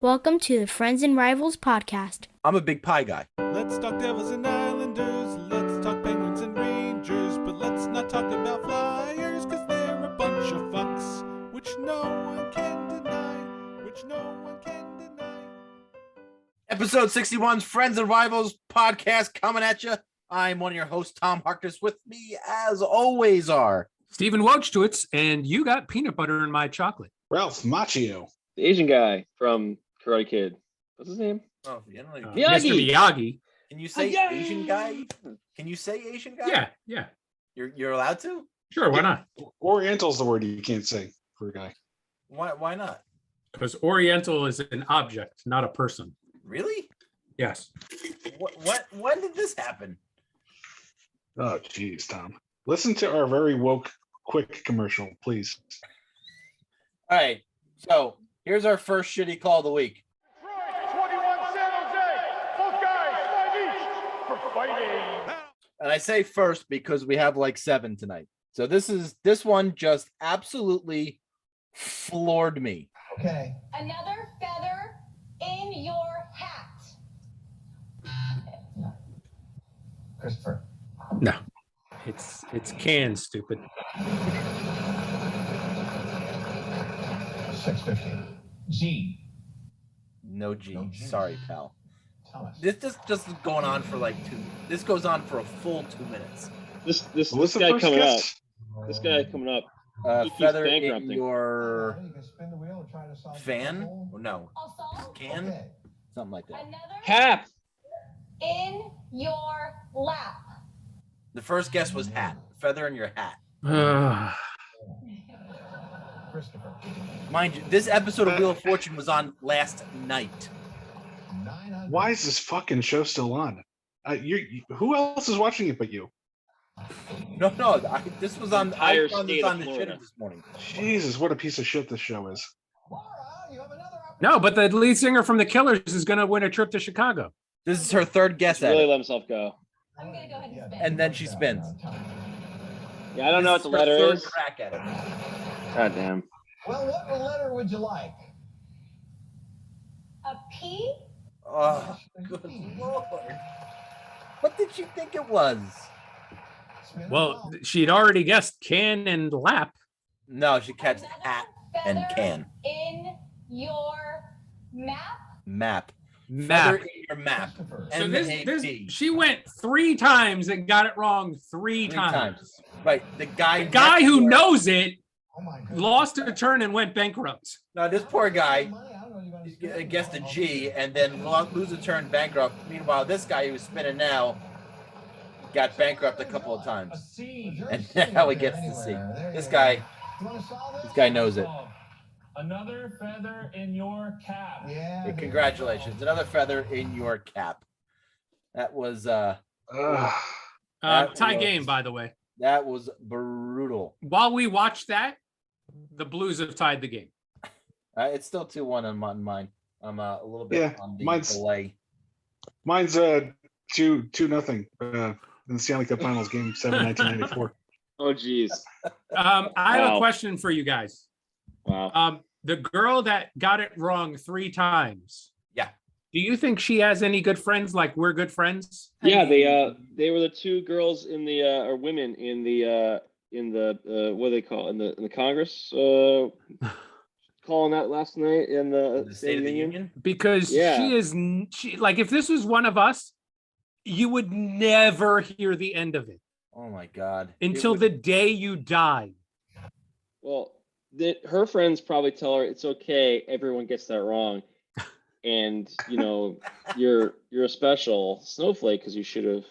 Welcome to the Friends and Rivals podcast. I'm a big pie guy. Let's talk Devils and Islanders, let's talk Penguins and Rangers, but let's not talk about Flyers, cause they're a bunch of fucks, which no one can deny. Episode 61's Friends and Rivals podcast coming at you. I'm one of your hosts, Tom Harkness. With me, as always, are Stephen Wojtowicz, and you got peanut butter in my chocolate. Ralph Macchio. The Asian guy from Karate Kid. What's his name? oh, you know, Mr. Miyagi. Can you say Yeah. Asian guy? Can you say Asian guy? Yeah. You're allowed to? Sure, why not? Oriental's the word you can't say for a guy. Why not? Because Oriental is an object, not a person. Really? Yes. When did this happen? Oh, geez, Tom. Listen to our very woke, quick commercial, please. All right. So here's our first shitty call of the week. 21 San Jose, both guys, 5 each for fighting. And I say first because we have like 7 tonight. So this one just absolutely floored me. Okay. Another feather in your hat. Christopher. No. It's canned, stupid. 6:15. G. No G. No G. Sorry, pal. Thomas. This just is going on for like 2. This goes on for a full 2 minutes. This What's the guy first coming up. guess? This guy coming up. He keeps Feather in bankrupting. your You can spin the wheel and try to solve the fan? puzzle. Or no, Also, can? Okay. Something like that. another Cap. in your lap. The first guess was hat. Feather in your hat. Christopher. Mind you, this episode of Wheel of Fortune was on last night. 900. Why is this fucking show still on? Who else is watching it but you? No, this was on. I Entire found this state on of the Florida. shitter this morning. Jesus, what a piece of shit this show is. Laura, you have another opportunity. No, but the lead singer from the Killers is going to win a trip to Chicago. This is her third guess at Really it. let himself go. I'm gonna go ahead and Yeah, spin. And then she spins. Yeah, I don't know what the This is her letter third is. crack at it. God damn. Well, what letter would you like? A P. Oh, good lord! What did you think it was? Spin the Well, ball. she'd already guessed can and lap. No, she catches Another hat and feather can. in your map. Map. Map. Feather in your map. Christopher. So M-A-P. she went 3 times and got it wrong 3 times. Right. The guy. The guy who knows it Oh my God. lost a turn and went bankrupt. No, this poor guy Money, I don't know, you gotta spin guessed a it. G and then lose a turn bankrupt. Meanwhile, this guy who's spinning now got bankrupt a couple of A times. C. Is there a And C now he up gets there to see. anywhere? There This you guy, go. You wanna solve this guy knows it. Another feather in your cap. Yeah. Hey, there congratulations. you go. Another feather in your cap. That was Ugh. That Tie was- game, by the way. that was brutal. While we watch that, the Blues have tied the game. It's still 2-1 on mine. I'm a little bit Yeah, on the mine's- delay. Mine's 2-0 in the Stanley Cup Finals Game 7, 1994. Oh, geez. I have a Wow. question for you guys. Wow. The girl that got it wrong 3 times. Yeah. Do you think she has any good friends like we're good friends? Yeah, they were the 2 girls in the or women in the what do they call it? in the Congress calling that last night in the The State of the Union. Because Yeah. she like if this was one of us, you would never hear the end of it Oh my God. until the day you die. Well, her friends probably tell her it's okay. Everyone gets that wrong, and you're a special snowflake because you should have.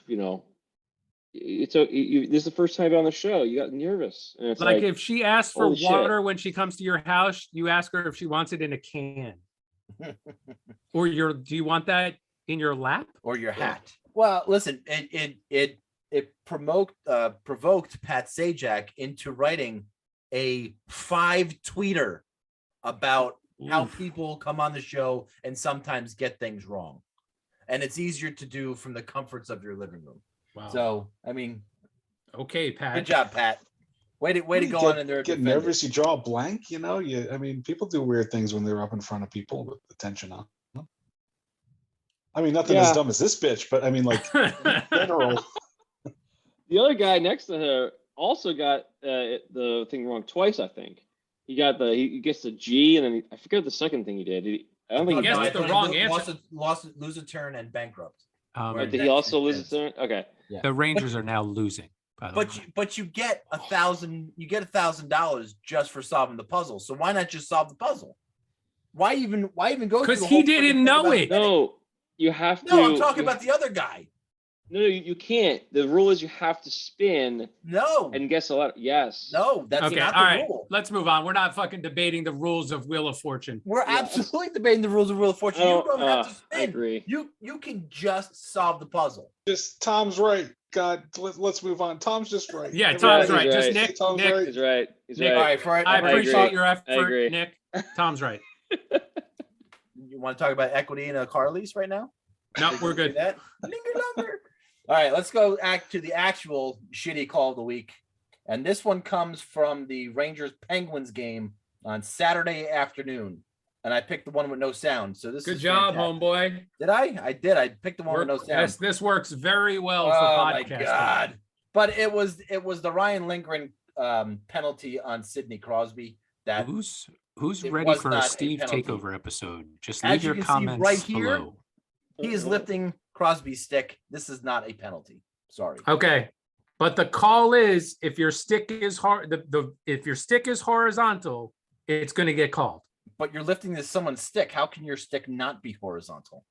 It's okay. This is the first time on the show. You got nervous, and it's Like if she asks for holy shit. water when she comes to your house, you ask her if she wants it in a can. Or do you want that in your lap? or your hat. Well, listen, it provoked Pat Sajak into writing a 5-tweeter about how Oof. people come on the show and sometimes get things wrong. And it's easier to do from the comforts of your living room. Wow. So, I mean, Okay, Pat. good job, Pat. Way to You go on in there. Get nervous. You draw a blank. You know. I mean, people do weird things when they're up in front of people with the tension on. I mean, nothing as dumb as this bitch, but I mean, like, in general. The other guy next to her also got the thing wrong twice. I think he gets the G, and then I forget the second thing he did. I don't think he guessed the wrong answer. Lose a turn and bankrupt. Did he also lose a turn? Okay. Yeah. The Rangers are now losing. By the way. But you get $1,000. You get $1,000 just for solving the puzzle. So why not just solve the puzzle? Why even go? Because he didn't know it. No, you have to. No, I'm talking about the other guy. No, you can't. The rule is you have to spin. No. And guess a lot. Yes. No, that's okay. not All the right. rule. Let's move on. We're not fucking debating the rules of Wheel of Fortune. We're absolutely debating the rules of Wheel of Fortune. You don't have to spin. I agree. You can just solve the puzzle. Just Tom's right. God, let's move on. Tom's just right. Yeah, Tom's right. He's Just right. Nick. Tom's Nick. right. He's right. He's Nick, right. All right, I appreciate agree. your effort, I agree. Nick. Tom's right. You want to talk about equity in a car lease right now? No, we're good. That? Linger. All right, let's go to the actual shitty call of the week. And this one comes from the Rangers-Penguins game on Saturday afternoon. And I picked the one with no sound. So this Good is job, fantastic. homeboy. Did I? I did. I picked the one with no sound. This works very well for Oh my podcasting. God. But it was the Ryan Lindgren penalty on Sidney Crosby that Who's it ready was for not a a Steve penalty. Takeover episode? Just As leave you your can see comments right here, below. he is lifting Crosby's stick. This is not a penalty. Sorry. Okay. But the call is if your stick is if your stick is horizontal, it's going to get called. But you're lifting someone's stick. How can your stick not be horizontal?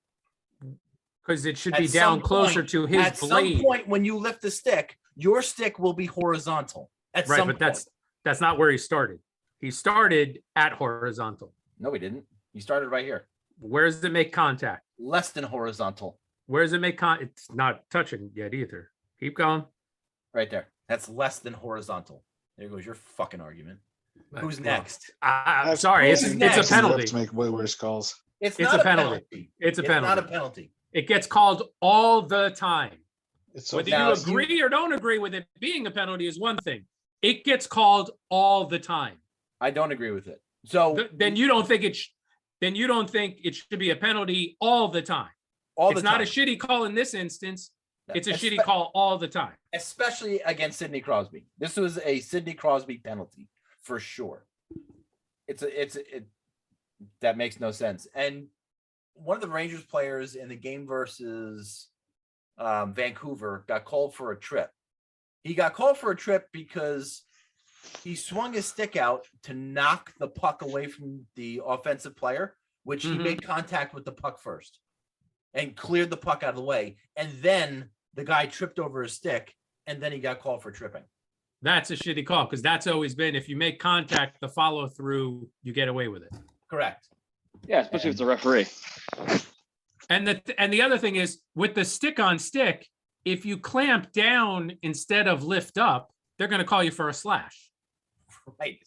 Because it should At be down some closer point- to his At blade. some point when you lift the stick, your stick will be horizontal. At Right, some but point. that's not where he started. He started at horizontal. No, he didn't. He started right here. Where does it make contact? Less than horizontal. Where does it make contact? It's not touching yet either. Keep going. Right there. That's less than horizontal. There goes your fucking argument. Who's next? I'm sorry. It's next? a penalty. To make way worse calls. It's It's not a penalty. It's a It's penalty. not a penalty. It gets called all the time. It's Whether Now, you agree or don't agree with it being a penalty is one thing. It gets called all the time. I don't agree with it. So Then you don't think then you don't think it should be a penalty all the time. all It's the not time. a shitty call in this instance. It's a Espe- shitty call all the time. especially against Sidney Crosby. This was a Sidney Crosby penalty for sure. That makes no sense. And one of the Rangers players in the game versus Vancouver got called for a trip. He got called for a trip because he swung his stick out to knock the puck away from the offensive player, which he made contact with the puck first and cleared the puck out of the way. And then the guy tripped over his stick, and then he got called for tripping. That's a shitty call because that's always been if you make contact, the follow through, you get away with it. Correct. Yeah, especially if it's a referee. And the other thing is with the stick on stick, if you clamp down instead of lift up, they're going to call you for a slash. Right.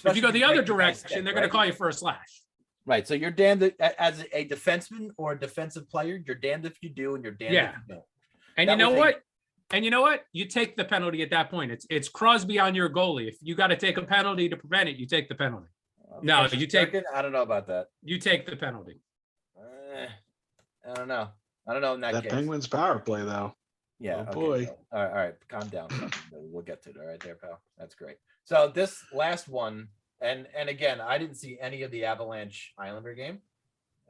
If you go the other break the guy's direction, stick, they're going to right? call you for a slash. Right. So you're damned as a defenseman or a defensive player. You're damned if you do, and you're damned Yeah. if you don't. And That you know was a- what? And you know what? You take the penalty at that point. It's Crosby on your goalie. If you got to take a penalty to prevent it, you take the penalty. No, you take I don't know about that. You take the penalty. I don't know. I don't know in that That case. Penguins power play though. Yeah. Oh, okay, boy. so- all right. Calm down. We'll get to it. All right, there, pal. That's great. So this last one, and again, I didn't see any of the Avalanche Islander game,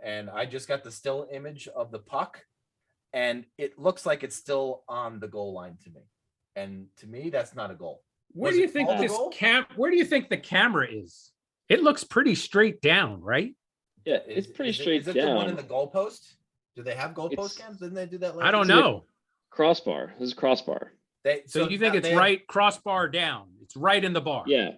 and I just got the still image of the puck, and it looks like it's still on the goal line to me. And to me, that's not a goal. Where Was do you it think called a this goal? Where do you think the camera is? It looks pretty straight down, right? Yeah, it's pretty straight Is it down. the one in the goalpost? Do they have goalpost It's- cams? Didn't they do that? I don't See it. know. Crossbar. This is crossbar. So you think it's right crossbar down? It's right in the bar. Yeah,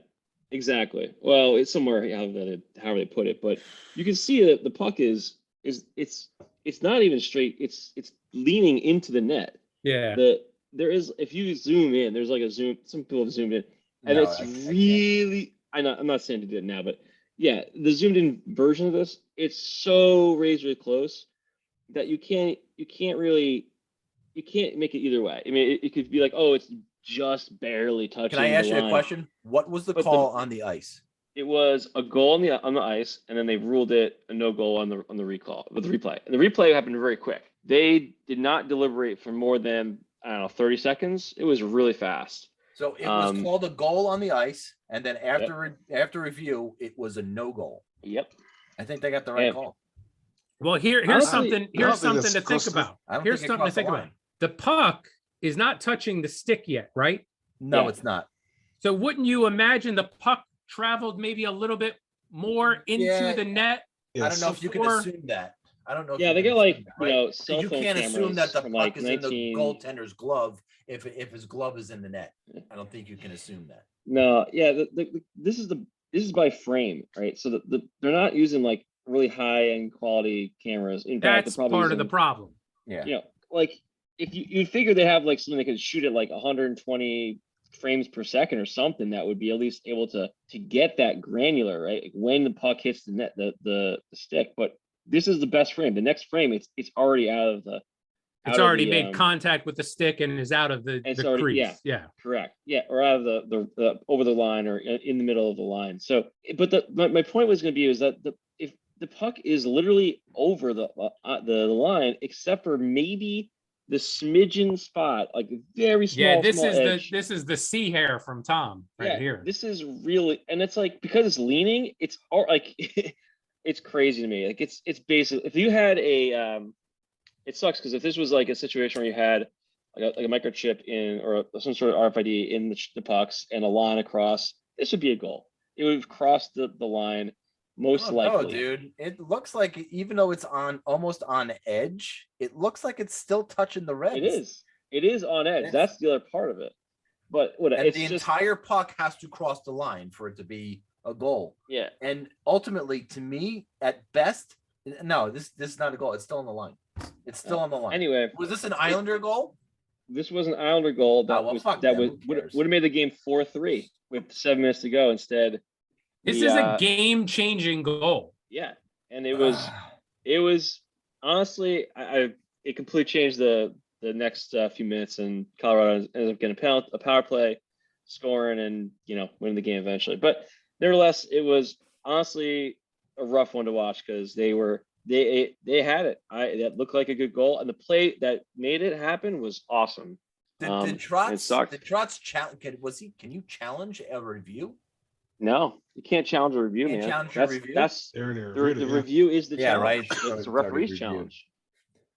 exactly. Well, it's somewhere however they put it, but you can see that the puck is it's not even straight. It's leaning into the net. Yeah. There is, if you zoom in, there's like a zoom. Some people have zoomed in, and No, it's I can't. really. I'm not saying to do it now, but yeah, the zoomed in version of this, it's so razor close that you can't make it either way. I mean, it could be like, oh, it's just barely touching. Can I ask the you a line. question? What was the But call on the ice? It was a goal on the ice, and then they ruled it a no goal on the recall with the replay. And the replay happened very quick. They did not deliberate for more than 30 seconds. It was really fast. So it was called a goal on the ice, and then after review, it was a no goal. Yep. I think they got the right call. Well, here's Honestly, something to think about. Here's something to think about. The puck is not touching the stick yet, right? No, it's not. So wouldn't you imagine the puck traveled maybe a little bit more into the net? I don't know if you can assume that. I don't know. Yeah, they get cell you phone can't assume that the puck is in the 19... goaltender's glove if his glove is in the net. I don't think you can assume that. No, yeah, this is by frame, right? So they're not using like really high end quality cameras. In fact, that's part of the problem. Yeah, like if you figure they have like something that could shoot at like 120 frames per second or something, that would be at least able to get that granular, right? Like when the puck hits the net, the stick. But this is the best frame. The next frame, it's already out of the. It's already made contact with the stick and is out of the crease. Yeah, correct. Yeah, or out of the over the line or in the middle of the line. So, but my point was going to be is that if the puck is literally over the line, except for maybe the smidgen spot, like a very small. Yeah, this is the sea hair from Tom here. This is really, and it's like because it's leaning, it's all like it's crazy to me. Like it's basically if you had a it sucks because if this was like a situation where you had like a microchip in or some sort of RFID in the pucks and a line across, this would be a goal. It would have crossed the line most likely. No, dude. It looks like even though it's almost on edge, it looks like it's still touching the reds. It is on edge. That's the other part of it. But entire puck has to cross the line for it to be a goal. Yeah. And ultimately, to me, at best, no, this is not a goal. It's still on the line. It's still on the line. Anyway, was this an Islander goal? This was an Islander goal that would have made the game 4-3 with 7 minutes to go. Instead, this is a game-changing goal. Yeah, and it was honestly, it completely changed the next few minutes, and Colorado ended up getting a power play, scoring, and winning the game eventually. But nevertheless, it was honestly a rough one to watch because they had it. That looked like a good goal, and the play that made it happen was awesome. Did Trotz challenge? Can you challenge a review? No, you can't challenge a review, man. Challenge a review? The review is the challenge. Right. It's a referee's challenge.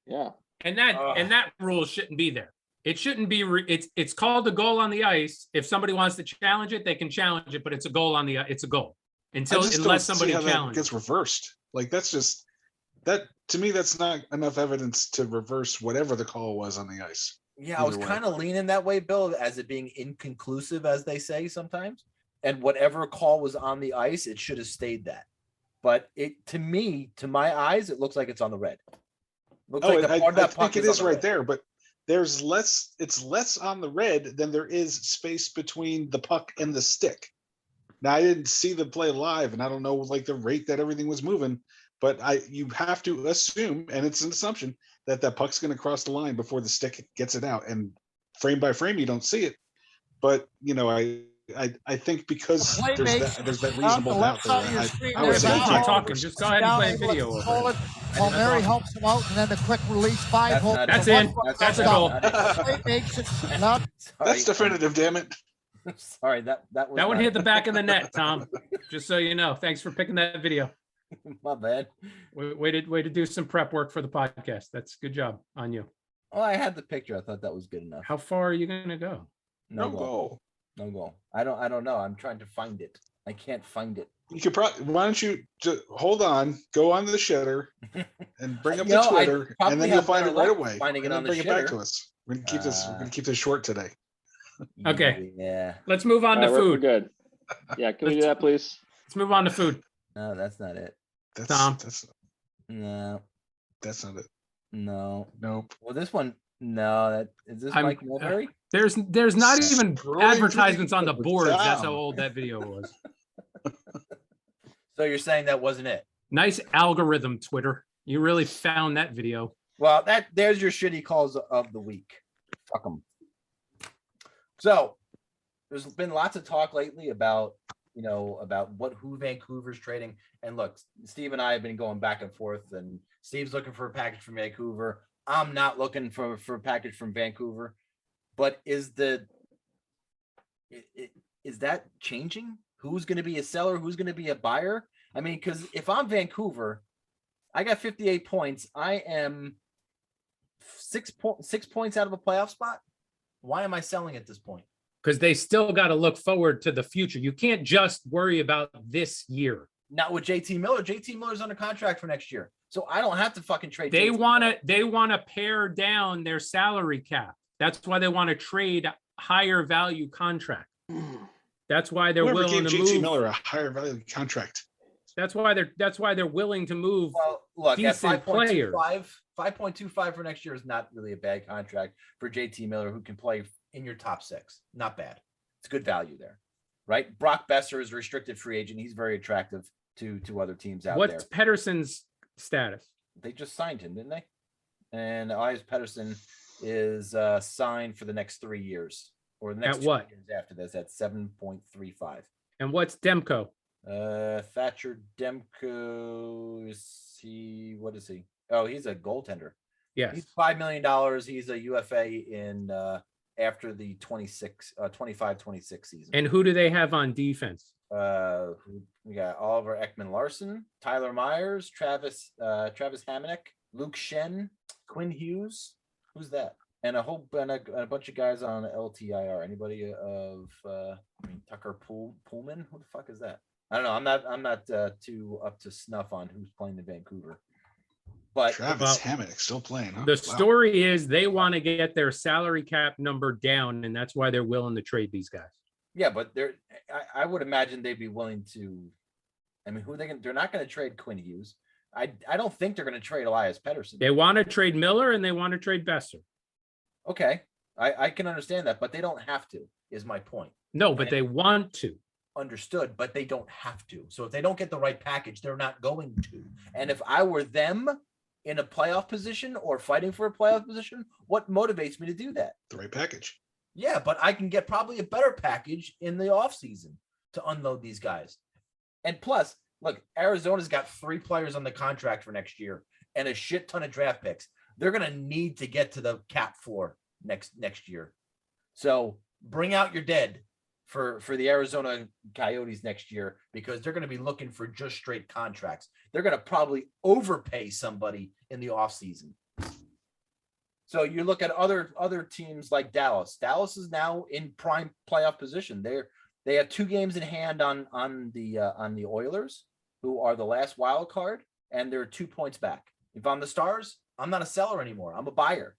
Yeah, and that rule shouldn't be there. It shouldn't be. It's called a goal on the ice. If somebody wants to challenge it, they can challenge it, but it's a goal on the. It's a goal unless somebody challenges. It gets reversed. Like that's just that to me. That's not enough evidence to reverse whatever the call was on the ice. Yeah, I was kind of leaning that way, Bill, as it being inconclusive, as they say sometimes. And whatever call was on the ice, it should have stayed that. But to my eyes, it looks like it's on the red. I think it is right there, but there's less. It's less on the red than there is space between the puck and the stick. Now I didn't see the play live, and I don't know like the rate that everything was moving. But you have to assume, and it's an assumption, that puck's going to cross the line before the stick gets it out. And frame by frame, you don't see it. But I think because there's that reasonable doubt there. I would say keep talking. Just go ahead and play a video. While Mary helps him out, and then the quick release 5-hole. That's in. That's a goal. That's definitive, damn it. Sorry, that one hit the back of the net, Tom. Just so you know. Thanks for picking that video. My bad. Way to do some prep work for the podcast. That's good job on you. Well, I had the picture. I thought that was good enough. How far are you gonna go? No goal. No goal. I don't know. I'm trying to find it. I can't find it. You could probably. Why don't you just hold on? Go on to the shitter and bring up the Twitter, and then you'll find it right away. Finding it on the bring shitter. It back to us. We're gonna keep this. We're gonna keep this short today. Okay. Yeah. Let's move on to food. We're good. Yeah. Can we do that, please? Let's move on to food. No, that's not it. Tom. No. That's not it. No. Nope. Well, this one. No. Is this Mike Mulberry? There's not even advertisements on the boards. That's how old that video was. So you're saying that wasn't it? Nice algorithm, Twitter. You really found that video. Well, there's your shitty calls of the week. Fuck them. So there's been lots of talk lately about, about who Vancouver's trading. And look, Steve and I have been going back and forth, and Steve's looking for a package from Vancouver. I'm not looking for a package from Vancouver. But is that changing? Who's going to be a seller? Who's going to be a buyer? I mean, because if I'm Vancouver, I got 58 points. I am 6 points out of a playoff spot. Why am I selling at this point? Because they still got to look forward to the future. You can't just worry about this year. Not with JT Miller. JT Miller's under contract for next year, so I don't have to fucking trade. They want to pare down their salary cap. That's why they want to trade higher value contract. That's why they're willing to move JT Miller a higher value contract. That's why they're willing to move. Well, look, at decent players. 5.25 for next year is not really a bad contract for JT Miller, who can play in your top 6. Not bad. It's good value there, right? Brock Besser is a restricted free agent. He's very attractive to other teams out there. What's Pedersen's status? They just signed him, didn't they? And Elias Pettersson is signed for the next 3 years, or the next 2 years after this at 7.35. And what's Demko? Thatcher Demko, what is he? Oh, he's a goaltender. Yes. He's $5 million. He's a UFA in after the 25-26 season. And who do they have on defense? We got Oliver Ekman-Larsson, Tyler Myers, Travis Hamonic, Luke Shen, Quinn Hughes. Who's that? And a bunch of guys on LTIR. Anybody of Tucker Pullman? Who the fuck is that? I don't know. I'm not too up to snuff on who's playing in Vancouver. But Travis Hamonic still playing. Huh? The story is they want to get their salary cap number down, and that's why they're willing to trade these guys. Yeah, but I would imagine they'd be willing to. I mean, they're not going to trade Quinn Hughes. I don't think they're going to trade Elias Pettersson. They want to trade Miller and they want to trade Besser. Okay, I can understand that, but they don't have to, is my point. No, but they want to. Understood, but they don't have to. So if they don't get the right package, they're not going to. And if I were them in a playoff position or fighting for a playoff position, what motivates me to do that? The right package. Yeah, but I can get probably a better package in the offseason to unload these guys. And plus, look, Arizona's got 3 players on the contract for next year and a shit ton of draft picks. They're going to need to get to the cap floor next year. So bring out your dead for the Arizona Coyotes next year, because they're going to be looking for just straight contracts. They're going to probably overpay somebody in the offseason. So you look at other teams like Dallas. Dallas is now in prime playoff position. They have 2 games in hand on the Oilers, who are the last wild card, and they're 2 points back. If I'm the Stars, I'm not a seller anymore. I'm a buyer.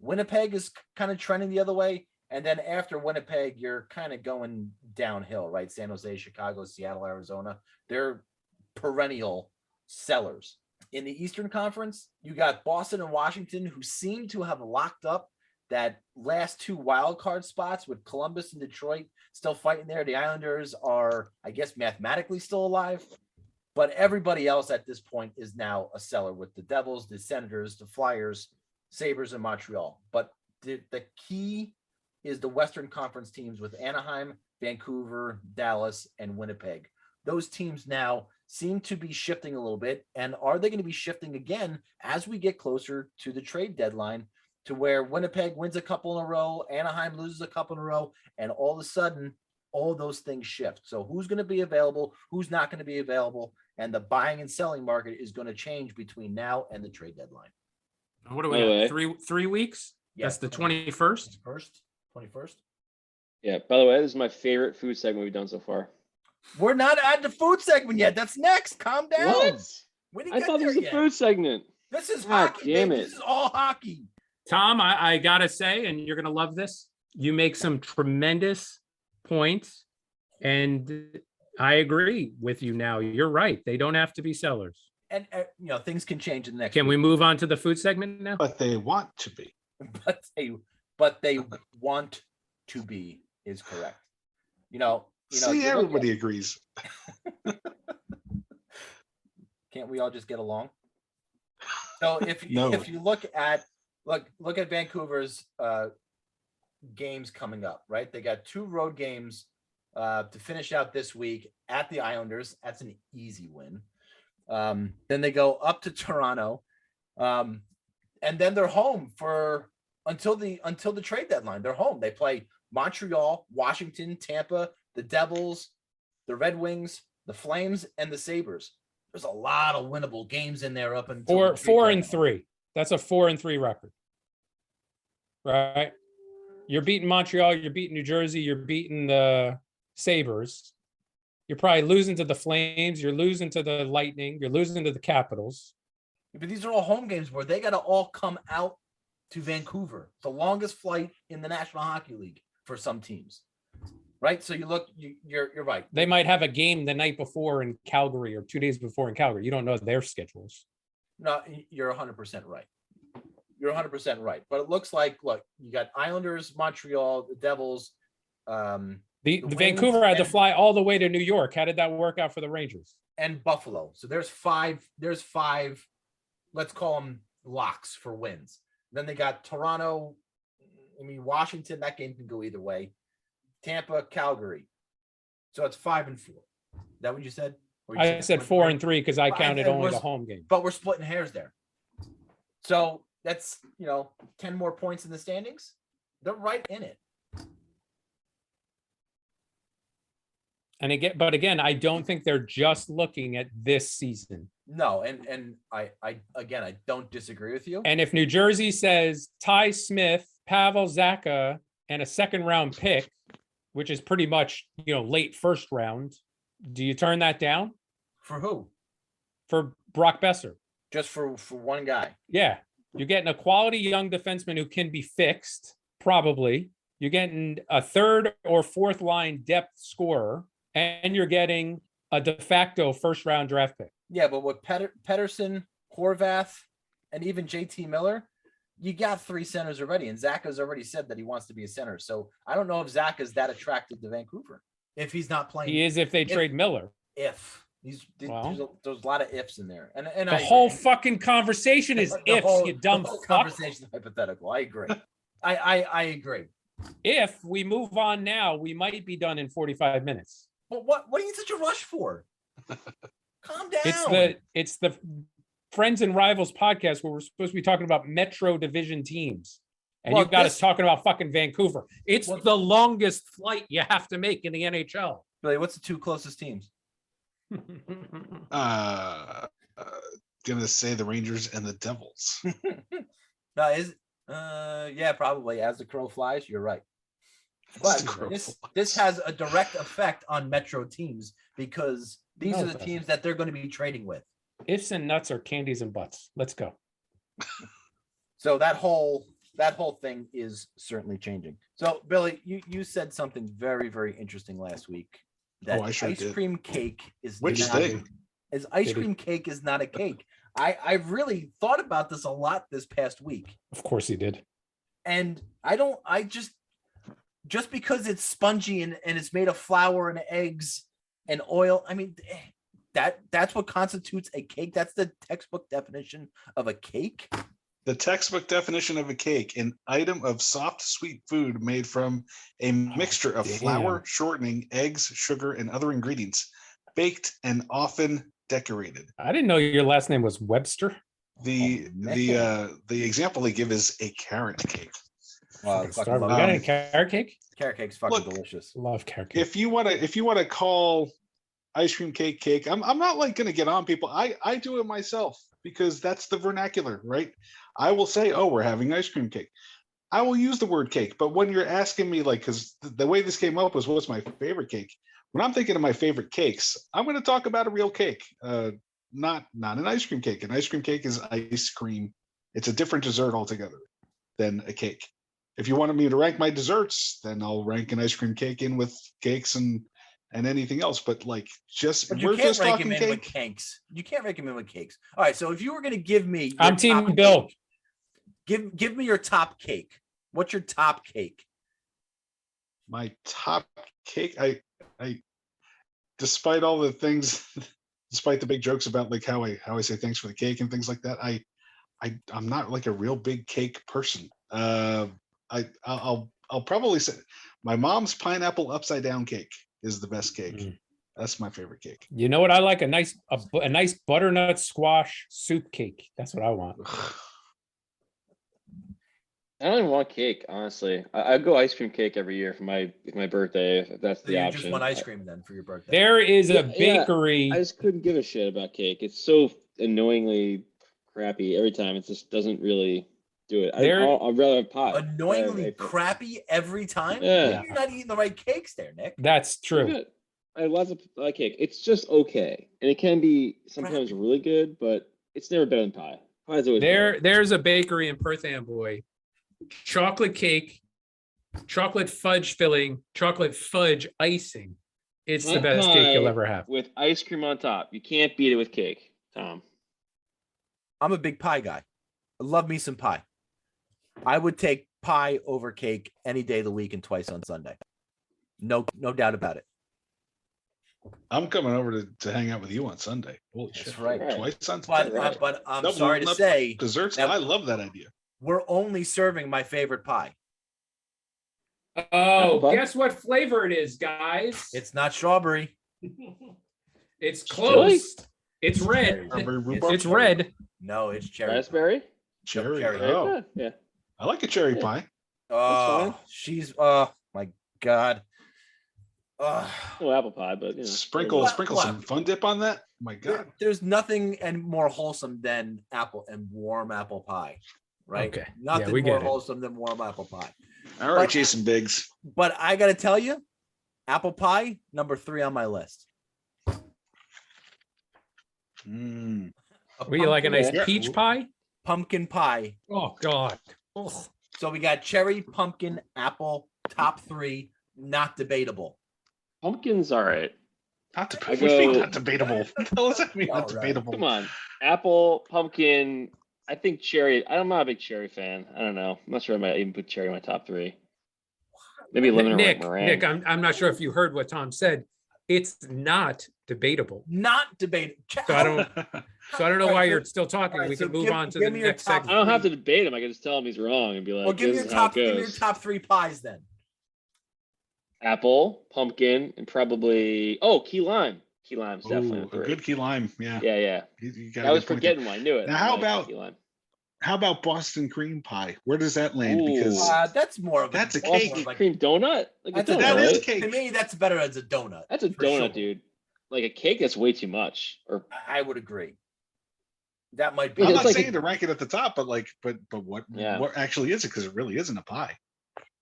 Winnipeg is kind of trending the other way. And then after Winnipeg, you're kind of going downhill, right? San Jose, Chicago, Seattle, Arizona. They're perennial sellers. In the Eastern Conference, you got Boston and Washington, who seem to have locked up that last 2 wild card spots, with Columbus and Detroit still fighting there. The Islanders are, I guess, mathematically still alive. But everybody else at this point is now a seller, with the Devils, the Senators, the Flyers, Sabres, and Montreal. But the key is the Western Conference teams with Anaheim, Vancouver, Dallas, and Winnipeg. Those teams now seem to be shifting a little bit. And are they going to be shifting again as we get closer to the trade deadline, to where Winnipeg wins a couple in a row, Anaheim loses a couple in a row, and all of a sudden, all those things shift. So who's going to be available, who's not going to be available, and the buying and selling market is going to change between now and the trade deadline. What do we have? 3 weeks? Yeah, that's the 21st? 21st. Yeah, by the way, this is my favorite food segment we've done so far. We're not at the food segment yet. That's next. Calm down. What? I thought this was a food segment. This is hockey. Damn it. This is all hockey. Tom, I got to say, and you're going to love this, you make some tremendous points, and I agree with you now. You're right. They don't have to be sellers. And things can change in the next Can week. we move on to the food segment now? But they want to be. But they want to be is correct. See, everybody agrees. Can't we all just get along? So if No. if you look at Vancouver's games coming up, right? They got 2 road games to finish out this week at the Islanders. That's an easy win. Then they go up to Toronto, and then they're home for until the trade deadline. They're home. They play Montreal, Washington, Tampa, the Devils, the Red Wings, the Flames, and the Sabres. There's a lot of winnable games in there up until 4-3. That's a 4-3 record, right? You're beating Montreal, you're beating New Jersey, you're beating the Sabres. You're probably losing to the Flames, you're losing to the Lightning, you're losing to the Capitals. But these are all home games where they got to all come out to Vancouver, the longest flight in the National Hockey League for some teams, right? So you're right. They might have a game the night before in Calgary or 2 days before in Calgary. You don't know their schedules. No, you're 100% right. You're 100% right. But it looks like, look, you got Islanders, Montreal, the Devils. The Vancouver had to fly all the way to New York. How did that work out for the Rangers? And Buffalo. So there's five, let's call them locks for wins. Then they got Toronto, Washington, that game can go either way. Tampa, Calgary. So it's 5-4. Is that what you said? I said 4-3 because I counted only the home game. But we're splitting hairs there. So that's, 10 more points in the standings. They're right in it. And again, I don't think they're just looking at this season. No, and I don't disagree with you. And if New Jersey says Ty Smith, Pavel Zacha, and a second-round pick, which is pretty much, late first round, do you turn that down? For who? For Brock Besser. Just for one guy. Yeah. You're getting a quality young defenseman who can be fixed, probably. You're getting a third or fourth line depth scorer, and you're getting a de facto first-round draft pick. Yeah, but with Pettersson, Horvath, and even JT Miller, you got 3 centers already, and Zach has already said that he wants to be a center. So I don't know if Zach is that attracted to Vancouver if he's not playing. He is if they trade Miller. There's a lot of ifs in there, and the whole fucking conversation is ifs. You dumb fuck. Conversation is hypothetical. I agree. I agree. If we move on now, we might be done in 45 minutes. But what are you in such a rush for? Calm down. It's the Friends and Rivals podcast where we're supposed to be talking about Metro Division teams. And you've got us talking about fucking Vancouver. It's the longest flight you have to make in the NHL. Billy, what's the 2 closest teams? Gonna say the Rangers and the Devils. Yeah, probably. As the crow flies, you're right. But this has a direct effect on Metro teams because these are the teams that they're going to be trading with. Ifs and nuts are candies and butts. Let's go. So that whole thing is certainly changing. So Billy, you said something very, very interesting last week. That ice cream cake is ice cream cake is not a cake. I really thought about this a lot this past week. Of course he did. And just because it's spongy and it's made of flour and eggs and oil, that's what constitutes a cake. That's the textbook definition of a cake. The textbook definition of a cake, an item of soft, sweet food made from a mixture of flour, shortening, eggs, sugar, and other ingredients, baked and often decorated. I didn't know your last name was Webster. The example they give is a carrot cake. Wow, got any carrot cake? Carrot cake's fucking delicious. Love carrot cake. If you want to call ice cream cake, I'm not like going to get on people. I do it myself because that's the vernacular, right? I will say, oh, we're having ice cream cake. I will use the word cake, but when you're asking me, like, because the way this came up was what's my favorite cake. When I'm thinking of my favorite cakes, I'm going to talk about a real cake, not an ice cream cake. An ice cream cake is ice cream. It's a different dessert altogether than a cake. If you wanted me to rank my desserts, then I'll rank an ice cream cake in with cakes and anything else. But like, we're just talking cake. With cakes. You can't rank them in with cakes. All right. So if you were going to give me, I'm team Bill. Give me your top cake. What's your top cake? My top cake. I despite all the things, despite the big jokes about like how I say thanks for the cake and things like that, I'm not like a real big cake person. I'll I'll probably say my mom's pineapple upside down cake is the best cake. Mm. That's my favorite cake. You know what I like? A nice butternut squash soup cake. That's what I want. I don't even want cake, honestly. I go ice cream cake every year for my birthday, if that's So the you option. just want ice cream then for your birthday. There is a Yeah, bakery. I just couldn't give a shit about cake. It's so annoyingly crappy every time. It just doesn't really do it. I'd rather have pie. Annoyingly crappy every time? Yeah. Maybe you're not eating the right cakes there, Nick. That's true. I have lots of cake. It's just okay, and it can be sometimes really good, but it's never better than pie. Pie's always better. There's a bakery in Perth Amboy. Chocolate cake, chocolate fudge filling, chocolate fudge icing. It's the best cake you'll ever have. With ice cream on top. You can't beat it with cake, Tom. I'm a big pie guy. I love me some pie. I would take pie over cake any day of the week and twice on Sunday. No doubt about it. I'm coming over to hang out with you on Sunday. Holy shit. That's right. Twice on Sunday. But I'm sorry to say, desserts. I love that idea. We're only serving my favorite pie. Oh, guess what flavor it is, guys? It's not strawberry. It's close. It's red. It's red. No, it's cherry. Raspberry? Cherry. Oh, yeah. I like a cherry pie. Oh, oh my God. No apple pie, but sprinkle some fun dip on that. My God. There's nothing and more wholesome than warm apple pie. Right? Okay. Nothing more wholesome than warm apple pie. All right, Jason Biggs. But I gotta tell you, apple pie, number 3 on my list. Were you like a nice peach pie? Pumpkin pie. Oh God. Ugh. So we got cherry, pumpkin, apple, top 3, not debatable. Pumpkin's all right. Not debatable. What the hell does that mean? Not debatable. Come on. Apple, pumpkin. I think cherry. I'm not a big cherry fan. I don't know. I'm not sure I might even put cherry in my top 3. Maybe lemon meringue. Nick, I'm not sure if you heard what Tom said. It's not debatable. Not debatable. So I don't know why you're still talking. We can move on to the next segment. I don't have to debate him. I can just tell him he's wrong and be like, well, give me your top 3 pies then. Apple, pumpkin, and probably key lime. Key lime's definitely a good key lime. Yeah. Yeah. I was forgetting one. I knew it. Now, how about Boston cream pie? Where does that land? Ooh. Because that's more of a cake. Boston cream donut. That is a cake. To me, that's better as a donut. That's a donut, sure. Dude. Like a cake, that's way too much. Or I would agree. That might be. I'm not saying to rank it at the top, but what actually is it? Because it really isn't a pie.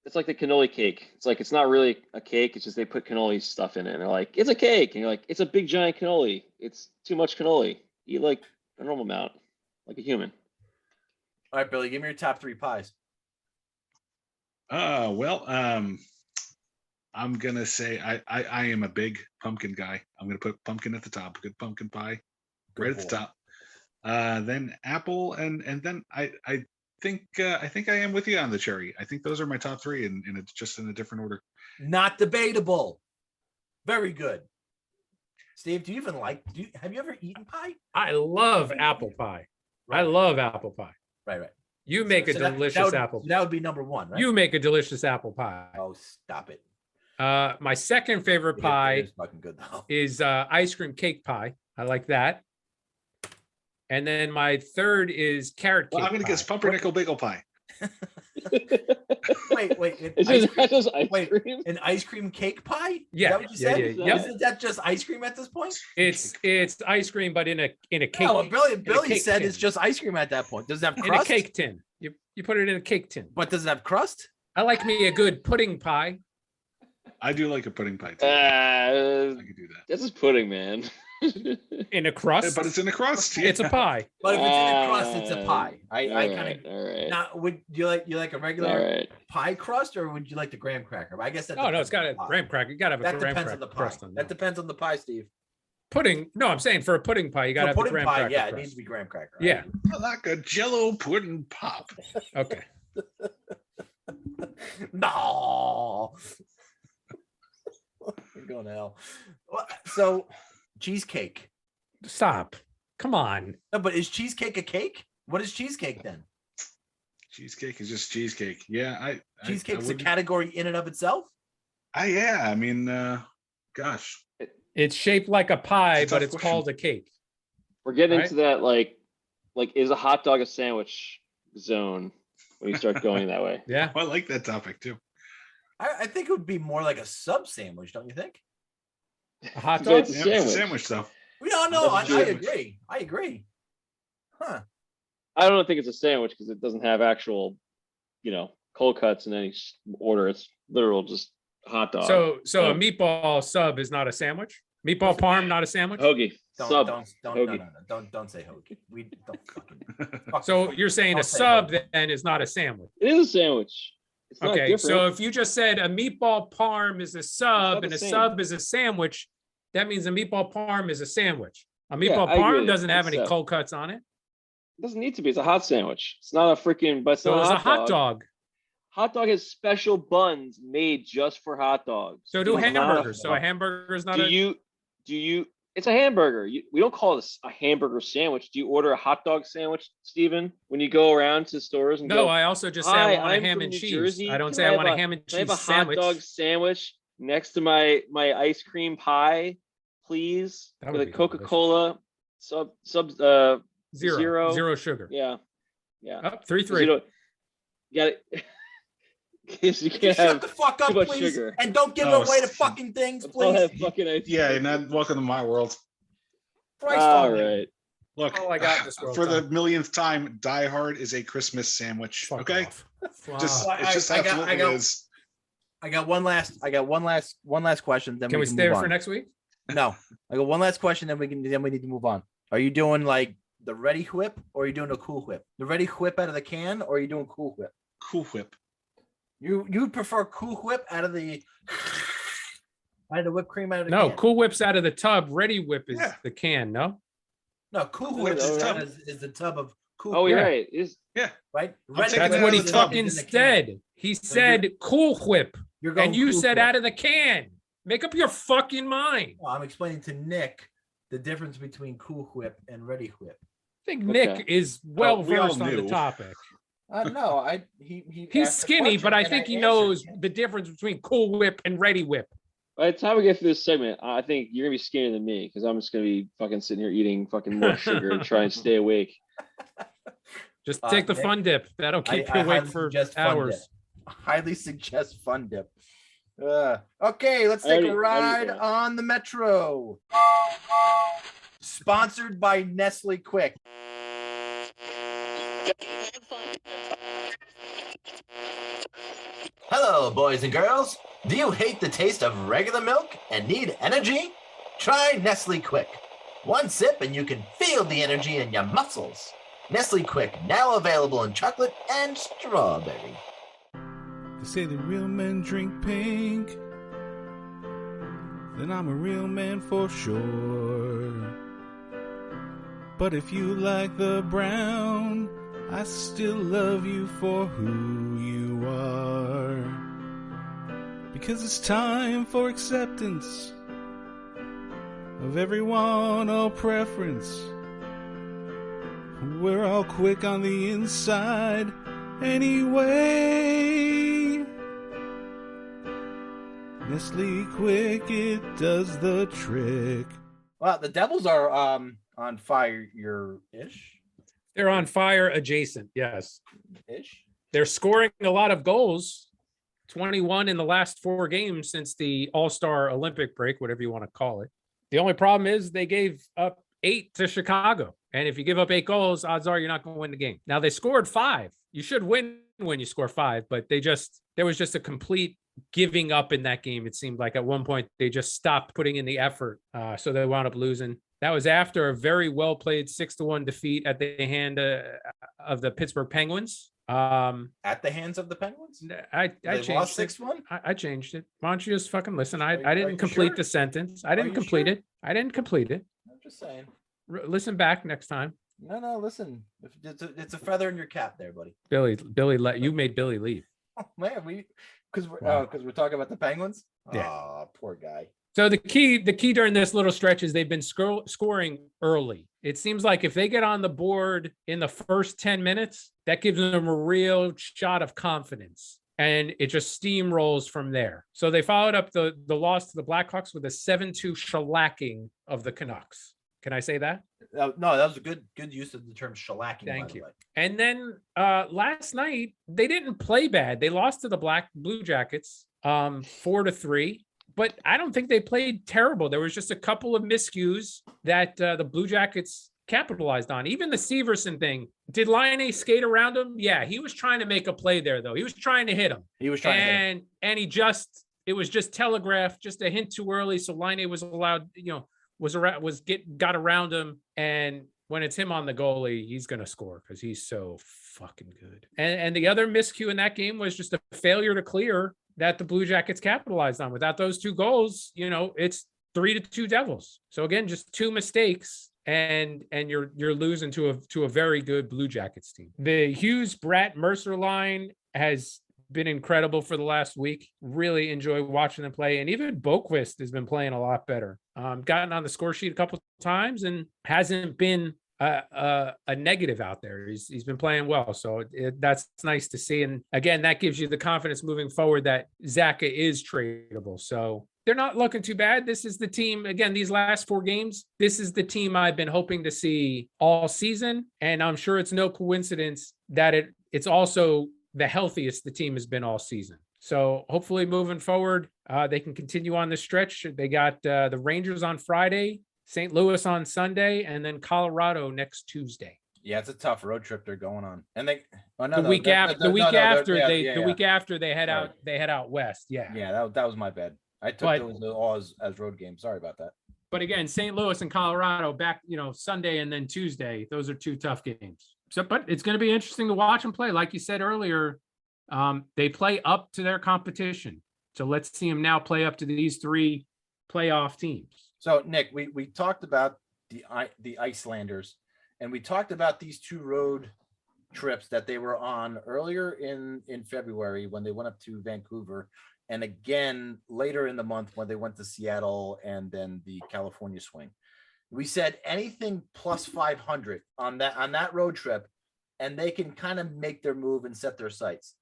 It's like the cannoli cake. It's like, it's not really a cake. It's just they put cannoli stuff in it. And they're like, it's a cake. And you're like, it's a big giant cannoli. It's too much cannoli. Eat like a normal amount, like a human. All right, Billy, give me your top 3 pies. I'm gonna say I am a big pumpkin guy. I'm gonna put pumpkin at the top. Good pumpkin pie, right at the top. Then apple, and then I think I am with you on the cherry. I think those are my top 3, and it's just in a different order. Not debatable. Very good. Steve, have you ever eaten pie? I love apple pie. Right. I love apple pie. Right. You make a delicious apple pie. That would be number 1, right? You make a delicious apple pie. Oh, stop it. My second favorite pie is ice cream cake pie. I like that. And then my third is carrot cake. I'm going to guess pumpernickel bagel pie. Wait. An ice cream cake pie? Yeah. Is that what you said? Yeah. Isn't that just ice cream at this point? It's ice cream, but in a cake. No, Billy said tin. It's just ice cream at that point. Does it have crust? In a cake tin. You put it in a cake tin. But does it have crust? I like me a good pudding pie. I do like a pudding pie too. I could do that. This is pudding, man. In a crust, but it's in a crust. Yeah. It's a pie. But if it's in a crust, it's a pie. I kind of. All right. Not would you like a regular pie crust, or would you like the graham cracker? I guess that. Oh no, it's got a graham cracker. You gotta have a graham cracker crust on that. Depends on the pie, Steve. Pudding? No, I'm saying for a pudding pie, you gotta have the graham cracker. Yeah, crust. It needs to be graham cracker. Right? Yeah, like a Jello pudding pop. Okay. No. We're going to hell. So, cheesecake. Stop. Come on. No, but is cheesecake a cake? What is cheesecake then? Cheesecake is just cheesecake. Yeah, Cheesecake's a category in and of itself. Yeah, I mean, gosh, It's shaped like a pie, It's a but tough it's question. called a cake. We're getting Right? into that like is a hot dog a sandwich zone when you start going that way. Yeah. I like that topic too. I think it would be more like a sub sandwich, don't you think? A hot But dog? it's a Yeah, it's a sandwich. sandwich though. We all know. I That's true. agree. I agree. Huh. I don't think it's a sandwich because it doesn't have actual, cold cuts in any order. It's literal just hot dog. So a meatball sub is not a sandwich? Meatball parm, not a sandwich? Hoagie. Sub. Don't hoagie. don't say hoagie. We don't fucking. So you're saying Don't a say sub hoagie. then is not a sandwich? It is a sandwich. It's not Okay, different. so if you just said a meatball parm is a sub not and the a same. sub is a sandwich, that means a meatball parm is a sandwich. A Yeah, meatball I agree parm with doesn't you. have It's any a- cold cuts on it. It doesn't need to be. It's a hot sandwich. It's not a freaking, but it's So not it's a a hot dog. Hot dog has special buns made just for hot dogs. So do It's not hamburgers. So a hamburger is not Do a. you? It's a hamburger. We don't call it a hamburger sandwich. Do you order a hot dog sandwich, Steven, when you go around to stores and No, go? I also just say Hi, I want a I'm ham from and New cheese. Jersey. I don't Can say I I have want a a- ham and Can I have cheese a sandwich. hot dog sandwich next to my ice cream pie, please? That With would a be Coca-Cola sub Zero sugar. Yeah. Up 3-3. 'Cause you don't- you got it. Because you Just can't shut have the fuck up, too much please, sugar. and don't give Oh, away the s- fucking things, I'll please. have fucking ice Yeah, cream. you're not welcome to my world. Christ All almighty. right. Look, all I got in this world, for the Tom. millionth time, Die Hard is a Christmas sandwich. Fuck Okay, off. just Well, it's just I got- absolutely I got- is. I got one last question. Then Can we can stay move for on. next week? No, I got one last question. Then we need to move on. Are you doing like the Ready Whip, or are you doing a Cool Whip? The Ready Whip out of the can, or are you doing Cool Whip? Cool Whip. You prefer Cool Whip out of the whipped cream out of the No, can? Cool Whip's out of the tub. Ready Whip is Yeah. the can, no? No, Cool Cool Whip Whip's is, the tub. is the tub of Cool. Oh, Whip, you're Yeah. right. It's right. taking Ready it That's Whip out what of he is the tub. fucking in the can. said. He said Cool Whip, You're going and you Cool said Whip. out of the can. Make up your fucking mind. Well, I'm explaining to Nick the difference between Cool Whip and Ready Whip. I think Okay. Nick is well we all versed on the knew. topic. No, he He's asked the skinny, but question I and think he answered knows it. the difference between Cool Whip and Ready Whip. by the time we get through this segment, I think you're gonna be skinnier than me because I'm just gonna be fucking sitting here eating fucking more sugar to try and stay awake. Just take the Nick, fun dip. That'll keep you awake highly for suggest Fun hours. Dip. Highly suggest Fun Dip. Okay, let's I take already- a I ride already know. on the Metro. Sponsored by Nestle Quick. Hello, boys and girls. Do you hate the taste of regular milk and need energy? Try Nestle Quick. One sip and you can feel the energy in your muscles. Nestle Quick, now available in chocolate and strawberry. They say the real men drink pink. Then I'm a real man for sure. But if you like the brown, I still love you for who you are. Because it's time for acceptance of everyone, all preference. We're all quick on the inside anyway. Nestle Quick, it does the trick. Well, the Devils are on fire-ish. They're on fire adjacent. Yes. Ish. They're scoring a lot of goals. 21 in the last 4 games since the All-Star Olympic break, whatever you want to call it. The only problem is they gave up 8 to Chicago. And if you give up 8 goals, odds are you're not going to win the game. Now they scored 5. You should win when you score 5, but there was just a complete giving up in that game. It seemed like at one point they just stopped putting in the effort. So they wound up losing. That was after a very well played 6-1 defeat at the hand of the Pittsburgh Penguins. At the hands of the Penguins? I They changed lost it. 6-1? I changed it. Why don't you just fucking listen? Are I you didn't complete sure? the sentence. I Are didn't you complete sure? it. I didn't complete it. I'm just saying. Listen back next time. No, listen. It's a feather in your cap there, buddy. Billy, you made Billy leave. Oh, man, because Wow. we're talking about the Penguins. Yeah. Oh, poor guy. So the key during this little stretch is they've been scoring early. It seems like if they get on the board in the first 10 minutes, that gives them a real shot of confidence. And it just steamrolls from there. So they followed up the loss to the Blackhawks with a 7-2 shellacking of the Canucks. Can I say that? No, that was a good use of the term shellacking. Thank you. And then last night, they didn't play bad. They lost to the Blue Jackets 4-3. But I don't think they played terrible. There was just a couple of miscues that the Blue Jackets capitalized on. Even the Severson thing. Did Laine skate around him? Yeah, he was trying to make a play there, though. He was trying to hit him. He was trying to hit him. And it was just telegraphed, just a hint too early. So Laine was allowed, got around him. And when it's him on the goalie, he's going to score because he's so fucking good. And the other miscue in that game was just a failure to clear that the Blue Jackets capitalized on. Without those two goals, it's 3-2 Devils. So again, just two mistakes, and you're losing to a very good Blue Jackets team. The Hughes, Bratt, Mercer line has been incredible for the last week. Really enjoy watching them play, and even Boqvist has been playing a lot better. Gotten on the score sheet a couple of times and hasn't been a negative out there. He's been playing well, so that's nice to see. And again, that gives you the confidence moving forward that Zacha is tradable. So they're not looking too bad. This is the team, again, these last 4 games, this is the team I've been hoping to see all season. And I'm sure it's no coincidence that it's also the healthiest the team has been all season. So hopefully moving forward, they can continue on the stretch. They got the Rangers on Friday, St. Louis on Sunday, and then Colorado next Tuesday. Yeah, it's a tough road trip they're going on, and they the week after they head out west. Yeah, that was my bad. I took those all as road games. Sorry about that. But again, St. Louis and Colorado back, Sunday and then Tuesday. Those are 2 tough games. So, but it's going to be interesting to watch them play. Like you said earlier, they play up to their competition. So let's see them now play up to these 3 playoff teams. So, Nick, we talked about the Icelanders, and we talked about these 2 road trips that they were on earlier in February when they went up to Vancouver, and again later in the month when they went to Seattle and then the California swing. We said anything plus 500 on that road trip, and they can kind of make their move and set their sights.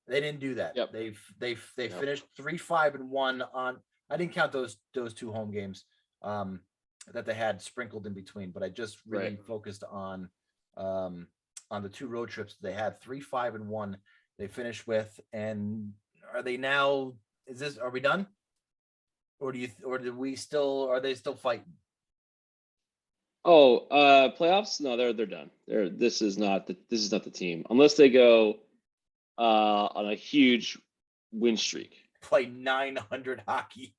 They didn't do that. Yep. They finished 3-5-1 on. I didn't count those 2 home games that they had sprinkled in between, but I just really focused on the 2 road trips they had. 3-5-1 they finished with. And are they now? Are we are they still fighting? Playoffs? No, they're done. This is not the team unless they go on a huge win streak. Play 900 hockey.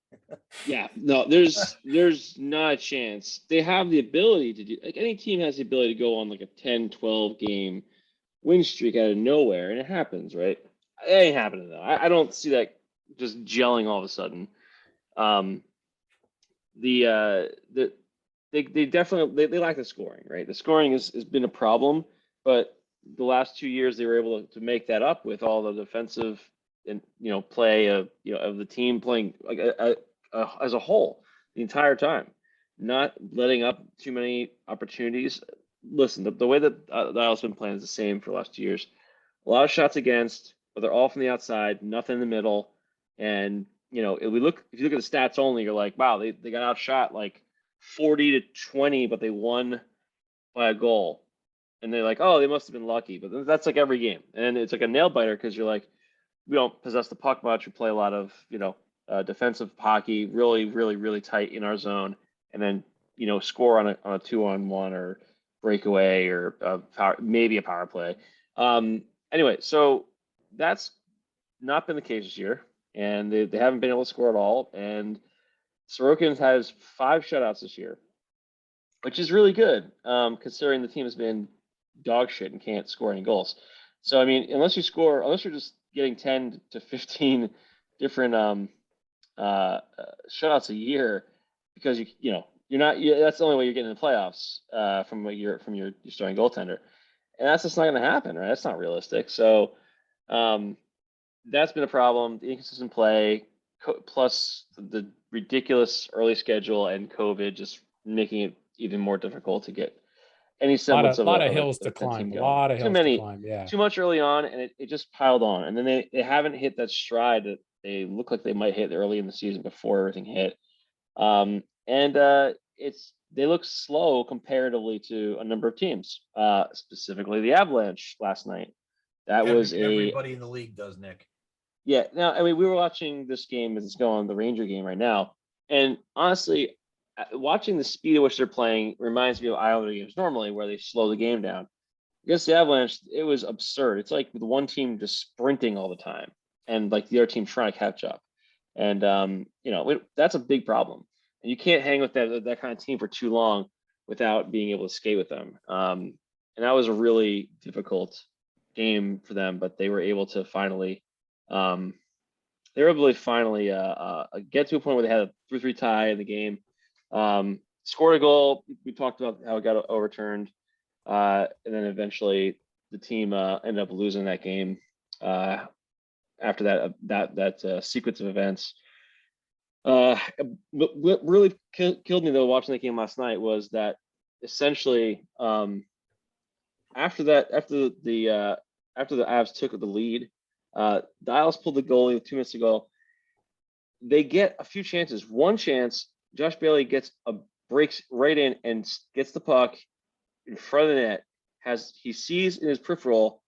Yeah, no, there's not a chance. They have the ability to do, like, any team has the ability to go on like a 10-12 game win streak out of nowhere, and it happens, right? It ain't happening though. I don't see that just gelling all of a sudden. They definitely lack the scoring, right? The scoring has been a problem, but the last 2 years they were able to make that up with all the defensive and play of the team playing like as a whole the entire time, not letting up too many opportunities. Listen, the way that the Isles been playing is the same for the last 2 years. A lot of shots against, but they're all from the outside, nothing in the middle. And if you look at the stats only, you're like, wow, they got outshot like 40-20, but they won by a goal. And they're like, oh, they must have been lucky. But that's like every game. And it's like a nail biter because you're like, we don't possess the puck much. We play a lot of, defensive hockey, really, really, really tight in our zone. And then, score on a 2-on-1 or breakaway or maybe a power play. Anyway, so that's not been the case this year. And they haven't been able to score at all. And Sorokin has 5 shutouts this year, which is really good, considering the team has been dog shit and can't score any goals. So, I mean, unless you're just getting 10 to 15 different shutouts a year, because you're not. That's the only way you're getting in the playoffs from your starting goaltender, and that's just not going to happen, right? That's not realistic. So, that's been a problem. The inconsistent play, plus the ridiculous early schedule and COVID just making it even more difficult to get any semblance of a lot of hills to a climb. team A going. lot of hills to climb. Yeah. Too much early on, and it just piled on. And then they haven't hit that stride that they look like they might hit early in the season before everything hit. They look slow comparatively to a number of teams, specifically the Avalanche last night. Everybody in the league does, Nick. Yeah. Now, I mean, we were watching this game as it's going, the Ranger game right now, and honestly, watching the speed at which they're playing reminds me of Islander games normally, where they slow the game down. Against the Avalanche, it was absurd. It's like with one team just sprinting all the time, and like the other team trying to catch up, and that's a big problem. And you can't hang with that kind of team for too long without being able to skate with them. And that was a really difficult game for them, but they were able to finally get to a point where they had a 3-3 tie in the game. Scored a goal. We talked about how it got overturned, and then eventually the team ended up losing that game after that sequence of events. What really killed me though watching that game last night was that essentially after the Avs took the lead, Dials pulled the goalie with 2 minutes to go. They get a few chances. One chance, Josh Bailey breaks right in and gets the puck in front of the net. He sees in his peripheral,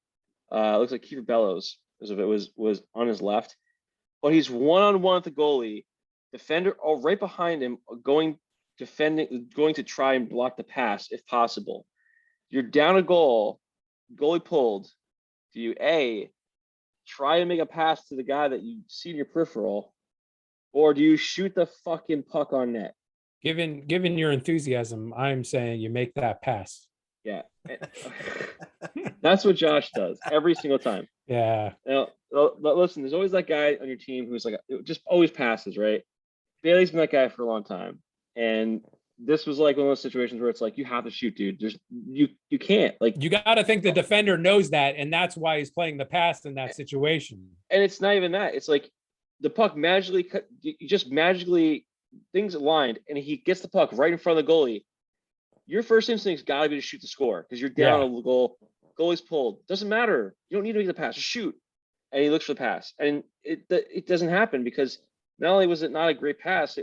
looks like Kiefer Bellows, as if it was on his left, but he's one-on-one with the goalie. Defender right behind him, going to try and block the pass if possible. You're down a goal, goalie pulled. Do you try and make a pass to the guy that you see in your peripheral, or do you shoot the fucking puck on net? Given your enthusiasm, I'm saying you make that pass. Yeah, that's what Josh does every single time. Yeah. Listen, there's always that guy on your team who's like just always passes, right? Bailey's been that guy for a long time, and this was like one of those situations where it's like you have to shoot, dude. You can't, like, you got to think the defender knows that, and that's why he's playing the pass in that situation. And it's not even that. It's like the puck magically things aligned, and he gets the puck right in front of the goalie. Your first instinct's got to be to shoot the score because you're down a goal. Goalie's pulled. Doesn't matter. You don't need to make the pass. Just shoot. And he looks for the pass, and it doesn't happen because not only was it not a great pass,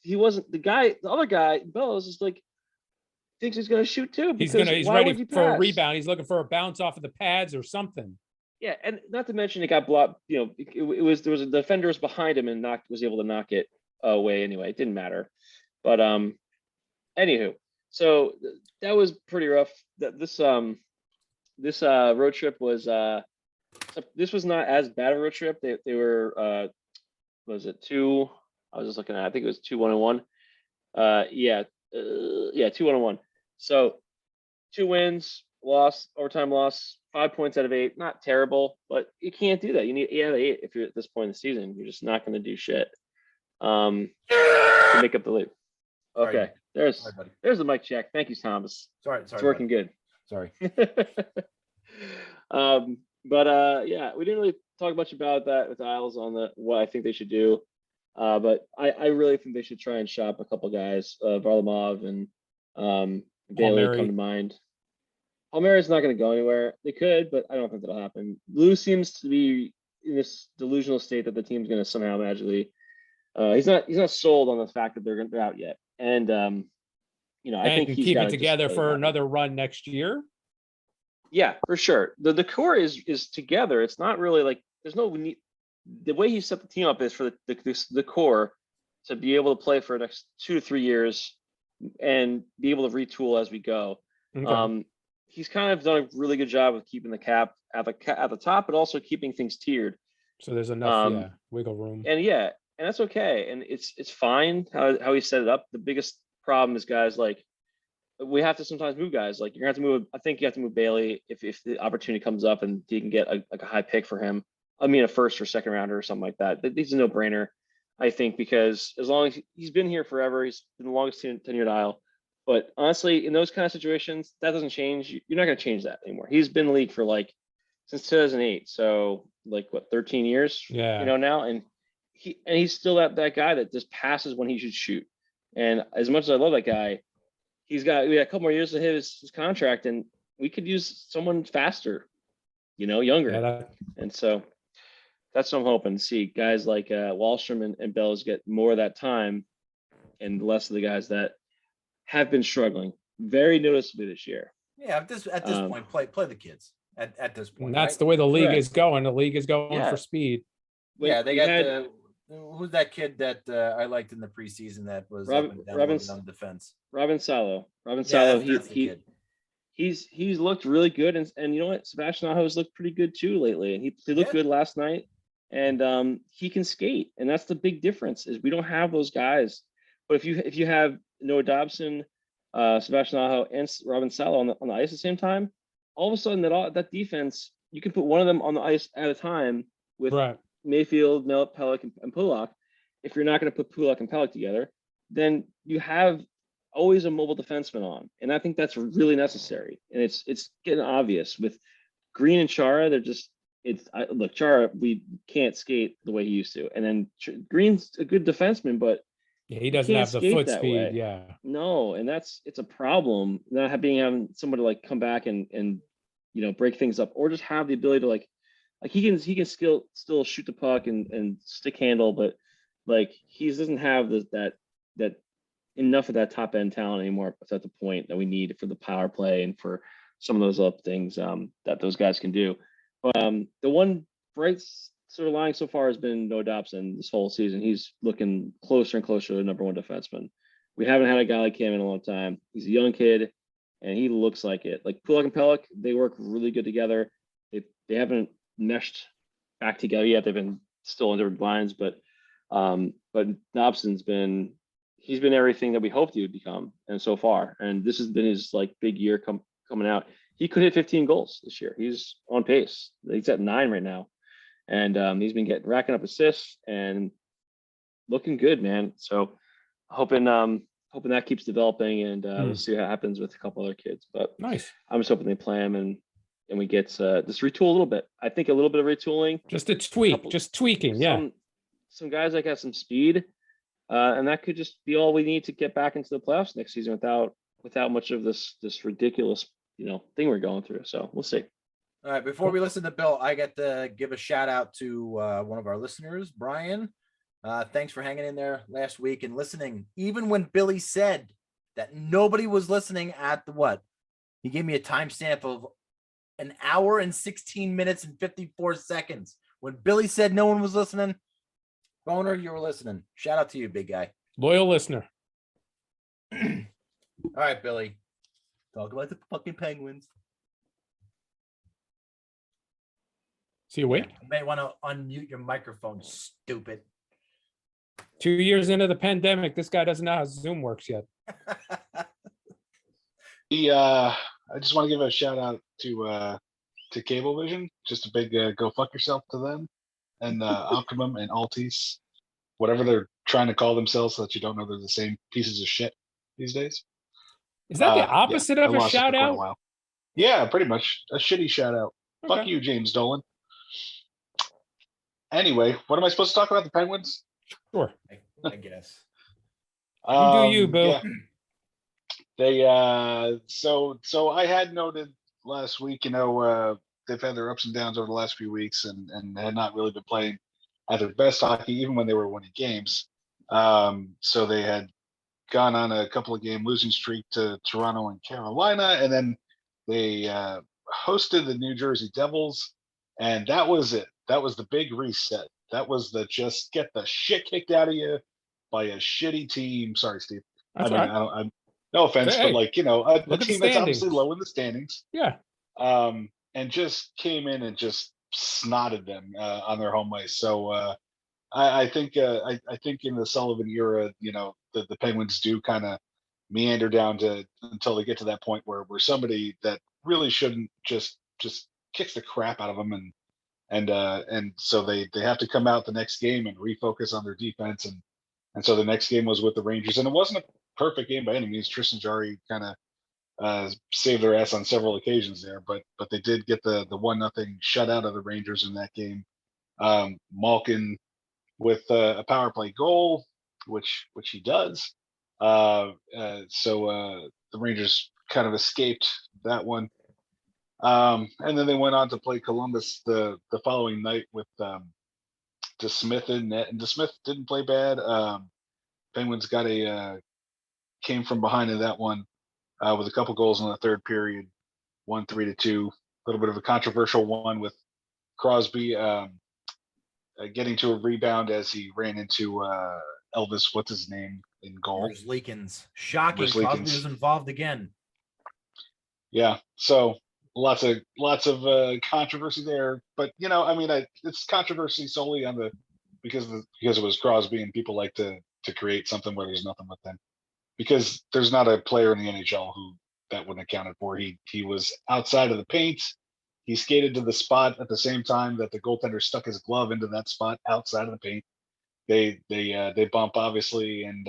he wasn't the guy. The other guy, Bellows, is like thinks he's going to shoot too. He's ready for a rebound. He's looking for a bounce off of the pads or something. Yeah, and not to mention it got blocked. There was a defender was behind him and was able to knock it away anyway. It didn't matter, but anywho, so that was pretty rough. This road trip was this was not as bad a road trip. They were was it 2? I was just looking at. I think it was 2-1-1. 2-1-1. So 2 wins, overtime loss, 5 points out of 8. Not terrible, but you can't do that. You need 8 out of 8 if you're at this point in the season. You're just not going to do shit to make up the lead. Okay, there's the mic check. Thank you, Thomas. Sorry, it's working good. Sorry. Yeah, we didn't really talk much about that with Isles on what I think they should do. But I really think they should try and shop a couple guys. Varlamov and Bailey come to mind. Palmieri's not going to go anywhere. They could, but I don't think that'll happen. Lou seems to be in this delusional state that the team's going to somehow magically. He's not sold on the fact that they're out yet, and I think he's keep it together for another run next year. Yeah, for sure. The core is together. It's not really like there's no need. The way he set the team up is for the core to be able to play for the next 2 to 3 years and be able to retool as we go. Okay. He's kind of done a really good job of keeping the cap at the top, but also keeping things tiered. So there's enough wiggle room. And that's okay. And it's fine how he set it up. The biggest problem is guys like we have to sometimes move guys. Like you're gonna have to move. I think you have to move Bailey if the opportunity comes up and you can get a high pick for him. I mean, a first or second rounder or something like that. This is a no-brainer, I think, because as long as he's been here forever, he's been the longest tenured Isle. But honestly, in those kind of situations, that doesn't change. You're not going to change that anymore. He's been in the league for since 2008, so 13 years. Yeah. Now, and he's still that guy that just passes when he should shoot. And as much as I love that guy, we got a couple more years to hit his contract, and we could use someone faster, younger. Yeah, and so that's what I'm hoping to see. Guys like Wallstrom and Bells get more of that time, and less of the guys that have been struggling very noticeably this year. Yeah, at this point, play the kids at this point. And that's right? the way the league Correct. is going. The league is going Yeah. for speed. Yeah, they got who's that kid that I liked in the preseason that was on defense? Robin Salo. That's the kid. He's looked really good, and you know what? Sebastian Aho's looked pretty good too lately, and he looked good last night, and he can skate, and that's the big difference is we don't have those guys. But if you have Noah Dobson, Sebastian Aho, and Robin Salo on the ice at the same time, all of a sudden that defense, you can put one of them on the ice at a time with Mayfield, Pelech, and Pulak. If you're not going to put Pulak and Pelech together, then you have always a mobile defenseman on, and I think that's really necessary. And it's getting obvious with Green and Chara. They're just look, Chara, we can't skate the way he used to, and then Green's a good defenseman, but he doesn't have the foot speed. Way. Yeah, no, and it's a problem. Not having somebody like come back and break things up, or just have the ability to like he can still shoot the puck and stick handle, but like he doesn't have that enough of that top end talent anymore at the point that we need for the power play and for some of those other things that those guys can do. But the one bright sort of line so far has been Noah Dobson this whole season. He's looking closer and closer to the number one defenseman. We haven't had a guy like him in a long time. He's a young kid, and he looks like it. Like Pulak and Pelech, they work really good together. They haven't meshed back together yet. They've been still on different lines, but Dobson's been everything that we hoped he would become, and so far. And this has been his like big year coming out. He could hit 15 goals this year. He's on pace. He's at 9 right now, and he's been racking up assists and looking good, man. So hoping that keeps developing, and we'll see what happens with a couple other kids. But nice. I'm just hoping they play him and we get just retool a little bit. I think a little bit of retooling, just a tweak, just tweaking. Yeah, some guys that got some speed, and that could just be all we need to get back into the playoffs next season without much of this ridiculous thing we're going through. So we'll see. All right, before we listen to Bill, I get to give a shout out to one of our listeners, Brian. Thanks for hanging in there last week and listening, even when Billy said that nobody was listening at he gave me a timestamp of an hour and 16 minutes and 54 seconds. When Billy said no one was listening, Boner, you were listening. Shout out to you, big guy. Loyal listener. All right, Billy. Talk about the fucking Penguins. See you awake? You may want to unmute your microphone, stupid. 2 years into the pandemic, this guy doesn't know how Zoom works yet. I just want to give a shout out to Cablevision. Just a big go fuck yourself to them, and Optimum and Altice, whatever they're trying to call themselves, so that you don't know they're the same pieces of shit these days. Is that the opposite of a shout out? Yeah, pretty much a shitty shout out. Okay. Fuck you, James Dolan. Anyway, what am I supposed to talk about? The Penguins? Sure. I guess. You do you, Bill. Yeah. They so I had noted last week, they've had their ups and downs over the last few weeks and had not really been playing at their best hockey, even when they were winning games. So they had gone on a couple of game losing streak to Toronto and Carolina, and then they hosted the New Jersey Devils, and that was it. That was the big reset. That was the just get the shit kicked out of you by a shitty team. Sorry, Steve. That's I mean, right. I'm no offense, Hey, but a team that's obviously low in the standings. Yeah. And just came in and just snotted them on their home ice. So I think in the Sullivan era, the Penguins do kind of meander down until they get to that point where somebody that really shouldn't just kicks the crap out of them, and so they have to come out the next game and refocus on their defense, and so the next game was with the Rangers, and it wasn't a perfect game by any means. Tristan Jarry kind of saved their ass on several occasions there, but they did get the 1-0 shutout of the Rangers in that game. Malkin with a power play goal, which he does. So the Rangers kind of escaped that one. And then they went on to play Columbus the following night with DeSmith in net, and DeSmith didn't play bad. Penguins came from behind in that one with a couple goals in the third period, 1-3-2. A little bit of a controversial one with Crosby getting to a rebound as he ran into Elvis, what's his name, in goal. Bruce Leakins. Shocking. Bruce Crosby Leakins. was involved again. Yeah, so lots of controversy there, but it's controversy solely on because it was Crosby, and people like to create something where there's nothing with them, because there's not a player in the NHL who that wouldn't accounted for. He was outside of the paint. He skated to the spot at the same time that the goaltender stuck his glove into that spot outside of the paint. They bump, obviously, and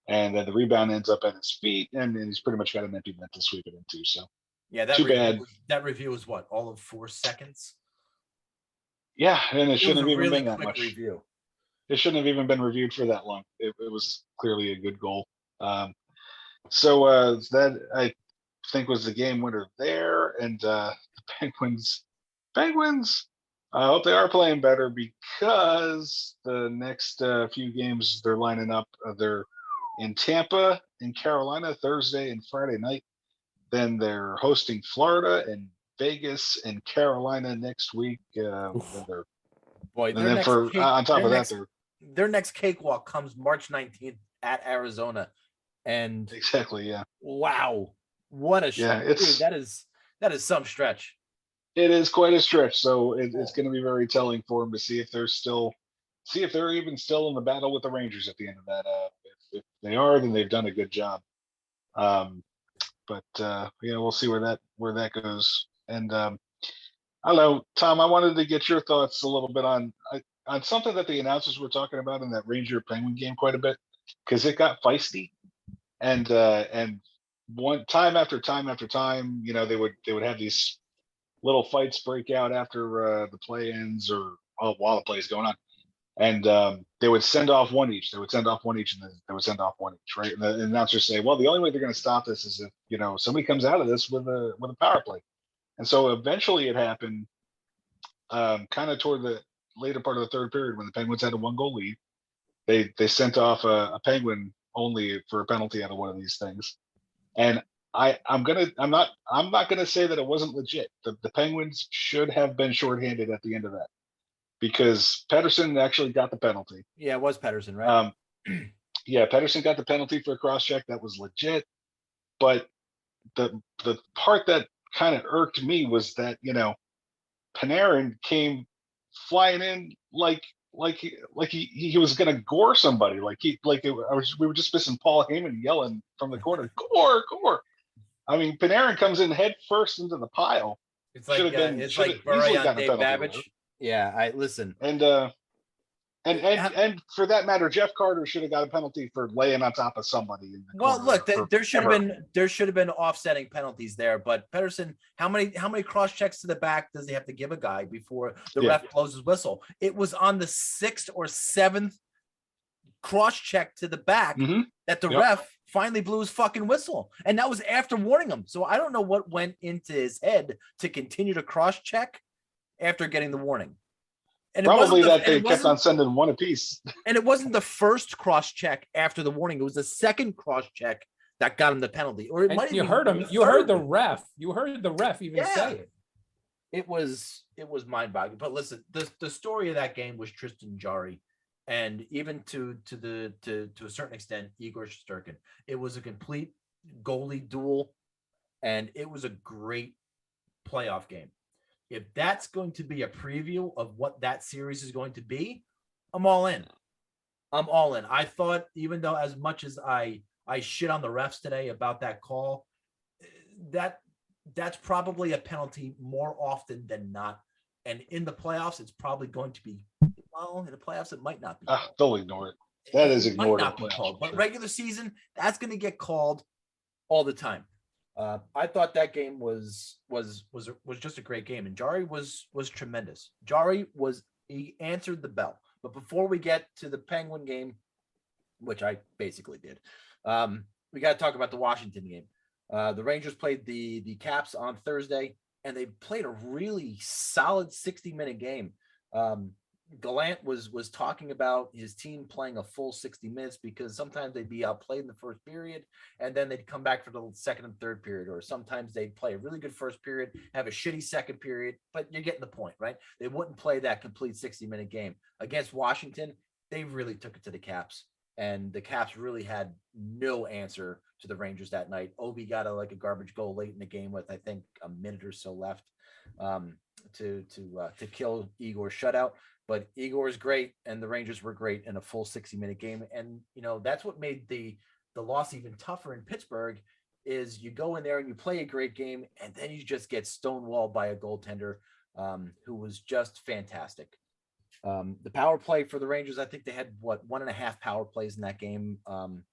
then the rebound ends up at his feet, and he's pretty much got an empty net to sweep it into. So yeah, that review was what, all of 4 seconds? Yeah, and it shouldn't have even been that much. Review. It shouldn't have even been reviewed for that long. It was clearly a good goal. So that, I think, was the game winner there. And the Penguins, I hope they are playing better, because the next few games they're lining up, they're in Tampa and Carolina Thursday and Friday night. Then they're hosting Florida and Vegas and Carolina next week. On top of that, their next cakewalk comes March 19th at Arizona. And exactly, yeah. Wow, what a stretch! Dude, that is some stretch. It is quite a stretch. So it's going to be very telling for them to see if they're even still in the battle with the Rangers at the end of that. If they are, then they've done a good job. But we'll see where that goes. And I don't know, Tom, I wanted to get your thoughts a little bit on something that the announcers were talking about in that Ranger Penguin game quite a bit, because it got feisty, and one time after time, they would have these little fights break out after the play ends, or while the play is going on, and they would send off one each. And then they would send off one each, right? And the announcers say, well, the only way they're going to stop this is if somebody comes out of this with a power play. And so eventually it happened kind of toward the later part of the third period, when the Penguins had a 1-goal lead. They sent off a Penguin only for a penalty out of one of these things. And I'm not gonna say that it wasn't legit. The Penguins should have been shorthanded at the end of that, because Pettersson actually got the penalty. Yeah, it was Pettersson, right? Yeah, Pettersson got the penalty for a cross check. That was legit. But the part that kind of irked me was that Panarin came flying in like he was gonna gore somebody. We were just missing Paul Heyman yelling from the corner, gore. I mean, Panarin comes in head first into the pile. It's like Burry on Dave Babbage. Yeah, I listen. And for that matter, Jeff Carter should have got a penalty for laying on top of somebody. Well, look, there should have been offsetting penalties there. But Pettersson, how many cross checks to the back does he have to give a guy before the ref blows his whistle? It was on the 6th or 7th cross check to the back that the ref finally blew his fucking whistle, and that was after warning him. So I don't know what went into his head to continue to cross check after getting the warning. And probably that they kept on sending one apiece. And it wasn't the first cross check after the warning; it was the second cross check that got him the penalty. Or it might. You heard him. You heard the ref. You heard the ref even say it. It was mind-boggling. But listen, the story of that game was Tristan Jarry, and even to a certain extent, Igor Shesterkin. It was a complete goalie duel, and it was a great playoff game. If that's going to be a preview of what that series is going to be, I'm all in. I thought, even though as much as I shit on the refs today about that call, that's probably a penalty more often than not. And in the playoffs, it's probably going to be, well, in the playoffs, it might not be. Don't ignore it. That is ignored. Might not be called, but regular season, that's going to get called all the time. I thought that game was just a great game, and Jarry was tremendous. He answered the bell. But before we get to the Penguin game, which I basically did, we got to talk about the Washington game. The Rangers played the Caps on Thursday, and they played a really solid 60-minute game. Gallant was talking about his team playing a full 60 minutes because sometimes they'd be outplayed in the first period, and then they'd come back for the second and third period, or sometimes they'd play a really good first period, have a shitty second period, but you're getting the point, right? They wouldn't play that complete 60-minute game. Against Washington, they really took it to the Caps, and the Caps really had no answer to the Rangers that night. Obi got a garbage goal late in the game with, I think, a minute or so left to kill Igor's shutout. But Igor is great, and the Rangers were great in a full 60-minute game. And, that's what made the loss even tougher in Pittsburgh is you go in there and you play a great game, and then you just get stonewalled by a goaltender who was just fantastic. The power play for the Rangers, I think they had, 1.5 power plays in that game. And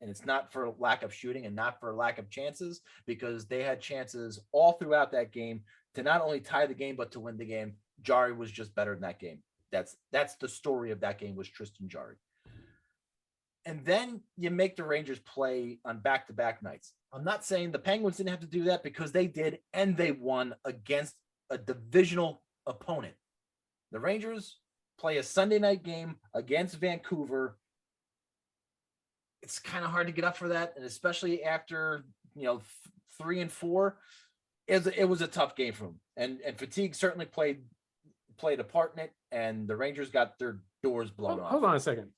it's not for lack of shooting and not for lack of chances, because they had chances all throughout that game to not only tie the game, but to win the game. Jarry was just better in that game. That's the story of that game, was Tristan Jarry. And then you make the Rangers play on back-to-back nights. I'm not saying the Penguins didn't have to do that, because they did, and they won against a divisional opponent. The Rangers play a Sunday night game against Vancouver. It's kind of hard to get up for that, and especially after 3 and 4, it was a tough game for them. And fatigue certainly played a part in it, and the Rangers got their doors blown off. Hold on a second.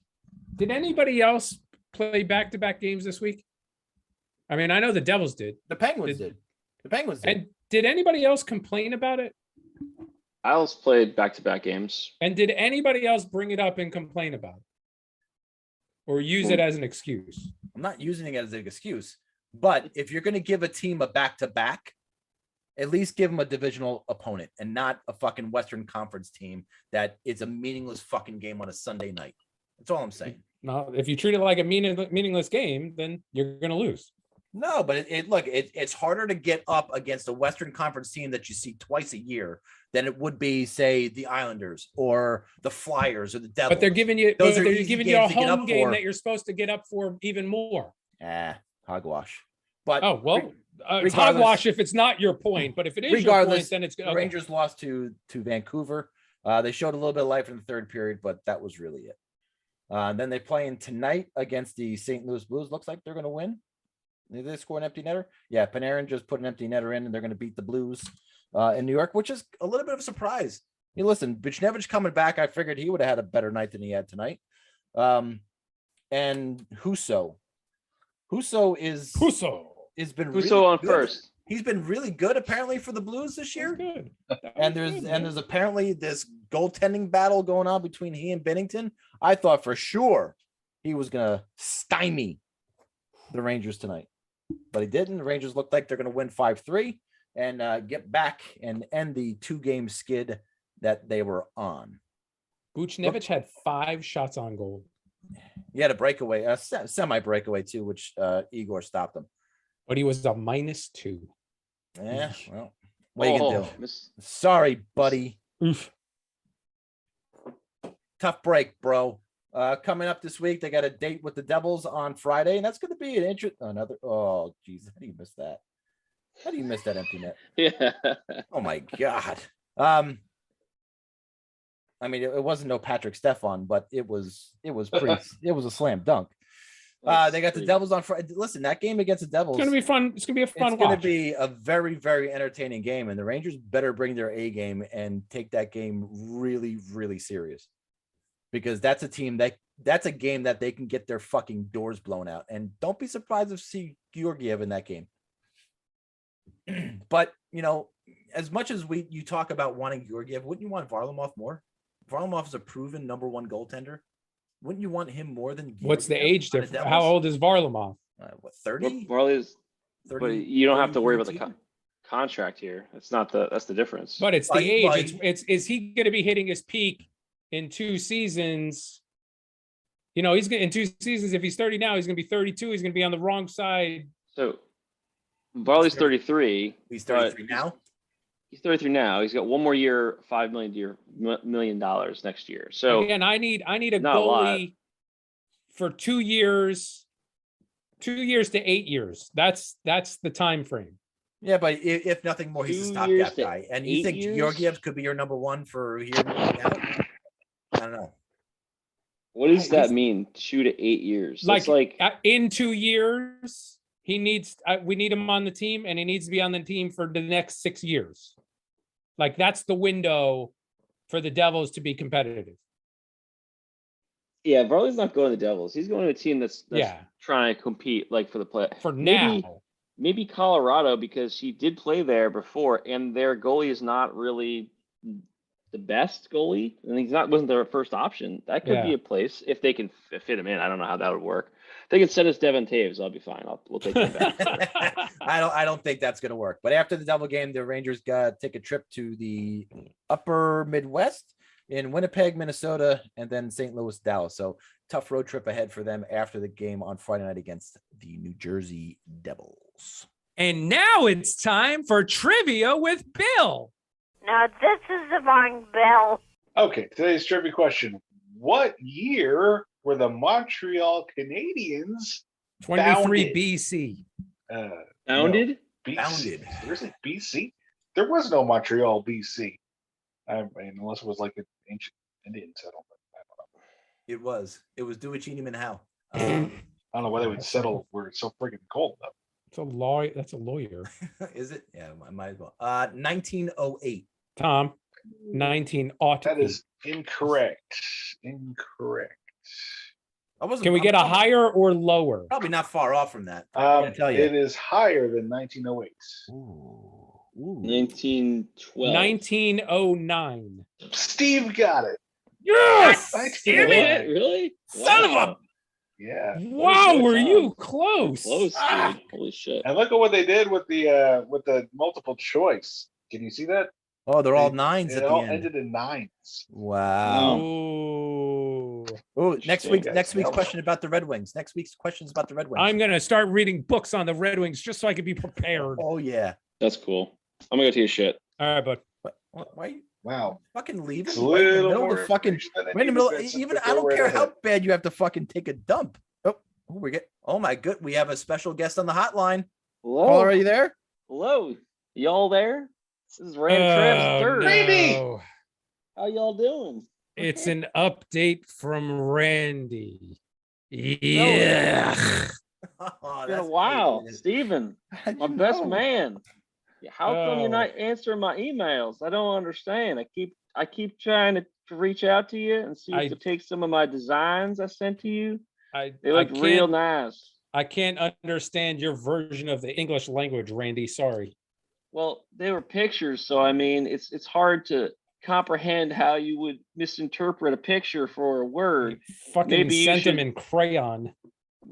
Did anybody else play back-to-back games this week? I mean, I know the Devils did. The Penguins did. The Penguins did. And did anybody else complain about it? Isles played back-to-back games. And did anybody else bring it up and complain about it? Or use it as an excuse? I'm not using it as an excuse, but if you're going to give a team a back-to-back, at least give them a divisional opponent and not a fucking Western Conference team that is a meaningless fucking game on a Sunday night. That's all I'm saying. No, if you treat it like a meaningless game, then you're going to lose. No, but it's harder to get up against a Western Conference team that you see twice a year than it would be, say, the Islanders or the Flyers or the Devils. But they're giving you a home game that you're supposed to get up for even more. Hogwash. But it's hogwash if it's not your point, but if it is your point, then it's good. Okay. Rangers lost to Vancouver. They showed a little bit of life in the third period, but that was really it. Then they play in tonight against the St. Louis Blues. Looks like they're going to win. Did they score an empty netter? Yeah, Panarin just put an empty netter in, and they're going to beat the Blues in New York, which is a little bit of a surprise. I mean, listen, Buchnevich coming back, I figured he would have had a better night than he had tonight. And Husso has been really on good. First. He's been really good apparently for the Blues this year. Good. And there's apparently this goaltending battle going on between he and Bennington. I thought for sure he was gonna stymie the Rangers tonight, but he didn't. The Rangers look like they're gonna win 5-3 and get back and end the 2-game skid that they were on. Buchnevich had 5 shots on goal. He had a breakaway, a semi breakaway too, which Igor stopped him. But he was a -2. Yeah, well, what are you gonna do? Miss... Sorry, buddy. Oof. Tough break, bro. Coming up this week, they got a date with the Devils on Friday, and that's going to be another. Oh, geez, how do you miss that? How do you miss that empty net? Yeah. Oh my God. I mean, it wasn't no Patrick Stefan, but it was pretty. It was a slam dunk. They got the Devils on Friday. Listen, that game against the Devils. It's going to be fun. It's going to be a fun watch. It's going to be a very, very entertaining game, and the Rangers better bring their A game and take that game really, really serious, because that's a team that's a game that they can get their fucking doors blown out. And don't be surprised to see Georgiev in that game. But as much as you talk about wanting Georgiev, wouldn't you want Varlamov more? Varlamov is a proven number 1 goaltender. Wouldn't you want him more than Georgiev? What's the age difference? How old is Varlamov? 30? Varley's 30, but you don't have to worry about the 32? contract here. That's the difference. But it's the age. Is he going to be hitting his peak in 2 seasons? He's going in 2 seasons. If he's 30 now, he's going to be 32. He's going to be on the wrong side. So Varley's 33. He's 33 now. he's 33 now. He's got one more year, $5 million next year. So again, I need a not a lot. goalie for 2 years, 2 years to 8 years. That's the time frame. Yeah, but if nothing more, he's a 2 stopgap years to guy. And you 8 think years? Georgiev's could be your number one for here out? I don't know. What does that mean? 2 to 8 years. That's like in 2 years, he needs. We need him on the team, and he needs to be on the team for the next 6 years. Like that's the window for the Devils to be competitive. yeah, Varley's not going to the Devils. He's going to a team that's trying to compete like for the play. For now. Maybe Colorado, because he did play there before, and their goalie is not really the best goalie, and wasn't their first option. That could be a place if they can fit him in. I don't know how that would work. If they can send us Devin Taves, I'll be fine. We'll take him back. I don't think that's going to work. But after the Devil game, the Rangers got to take a trip to the upper Midwest in Winnipeg, Minnesota, and then St. Louis, Dallas. So tough road trip ahead for them after the game on Friday night against the New Jersey Devils. And now it's time for trivia with Bill. Now this is the wrong Bill. Okay, today's trivia question. What year were the Montreal Canadiens 23 BC. Founded? No, Founded. Where's it? BC? There was no Montreal, BC. I mean, unless it was like an ancient Indian settlement. I don't know. It was Duichini and Howe. I don't know why they would settle where it's so freaking cold though. It's a lawyer. That's a lawyer. Is it? Yeah, I might as well. 1908. Tom, 1908. That is incorrect. Incorrect. Can we get a higher or lower? Probably not far off from that. I'm gonna tell you. It is higher than 1908. Ooh. 1912. 1909. Steve got it. Yes! Damn it, really? Son of a... Yeah. Wow, were you close? Close, dude. Holy shit. And look at what they did with the multiple choice. Can you see that? Oh, they're all nines It at the all end. ended in nines. Wow. Ooh. Oh, next week's Yeah. question about the Red Wings. Next week's questions about the Red Wings. I'm going to start reading books on the Red Wings just so I can be prepared. Oh, yeah. That's cool. I'm going to go take a shit. All right, bud. Why are you Wow. fucking leaving? It's a Right in the little middle of more the fucking information than I right in the middle. needed, Vincent, Even to I go don't right care ahead. how bad you have to fucking take a dump. Oh my good. We have a special guest on the hotline. Hello. Caller, are you there? Hello. Y'all there? This is Travis the Turd. No. How y'all doing? It's an update from Randy. Yeah. Oh, It's been a that's while. great. Steven, How'd my you best know? man. How come you're Oh. not answering my emails? I don't understand. I keep trying to reach out to you and see if you take some of my designs I sent to you. They look real nice. I can't understand your version of the English language, Randy. Sorry. Well, they were pictures, so I mean, it's hard to comprehend how you would misinterpret a picture for a word. Fucking Maybe you sent him should- in crayon.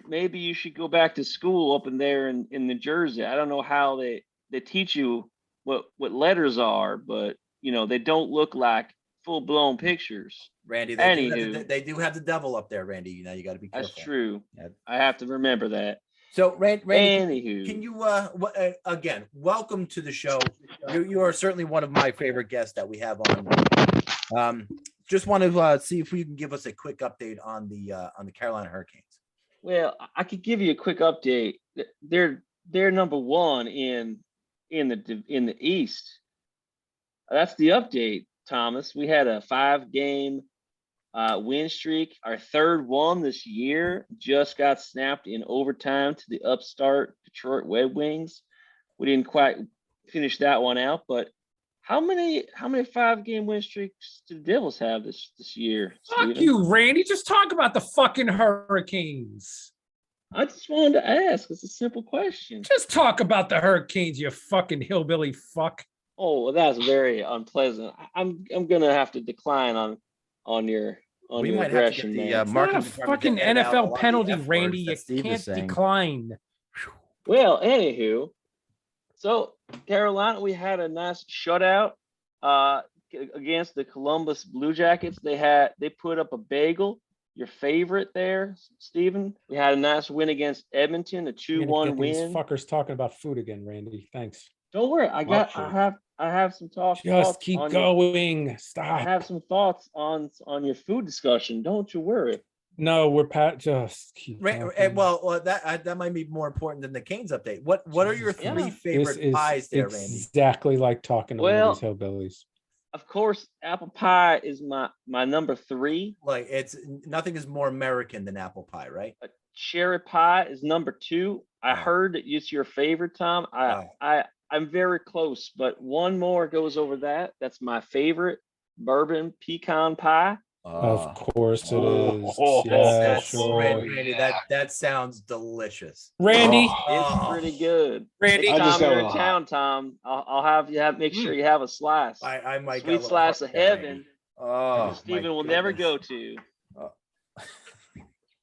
Maybe you should go back to school up in there in New Jersey. I don't know how they teach you what letters are, but you know, they don't look like full-blown pictures. Randy, Anywho. they do have the devil up there, Randy. You know, you got to be careful. That's true. Yeah. I have to remember that. So, Randy, Anywho. can you again, welcome to the show. You are certainly one of my favorite guests that we have on. Just want to see if you can give us a quick update on the Carolina Hurricanes. Well, I could give you a quick update. They're number one in the East. That's the update, Thomas. We had a 5-game win streak. Our third one this year just got snapped in overtime to the upstart Detroit Red Wings. We didn't quite finish that one out, but how many 5-game win streaks do the Devils have this year? Fuck Steven? you, Randy. Just talk about the fucking Hurricanes. I just wanted to ask. It's a simple question. Just talk about the Hurricanes, you fucking hillbilly fuck. Oh, well, that's very unpleasant. I'm gonna have to decline on your We might have to aggression, get the man. It's not marketing a department fucking to edit out a lot of NFL the penalty, F words Randy. that You Steve is can't saying. decline. Well, anywho, so Carolina, we had a nice shutout against the Columbus Blue Jackets. They put up a bagel. Your favorite there, Steven. We had a nice win against Edmonton, a You're gonna 2-1 get these win. fuckers talking about food again, Randy. Thanks. Don't worry. I have some thoughts. Just keep going. Stop. I have some thoughts on your food discussion. Don't you worry. No, we're just keep well, that might be more important than the Canes update. What are your three favorite pies there, Randy? Exactly like talking to one of these hillbillies. Of course, apple pie is my number 3. Like nothing is more American than apple pie, right? Cherry pie is number 2. I heard that it's your favorite, Tom. I'm very close, but one more goes over that. That's my favorite, bourbon pecan pie. Of course it is. Randy, that sounds delicious. Randy, it's pretty good. Randy, Next time you're in town, Tom, I'll have you make sure you have a slice. I might sweet slice of heaven. Stephen will never go to.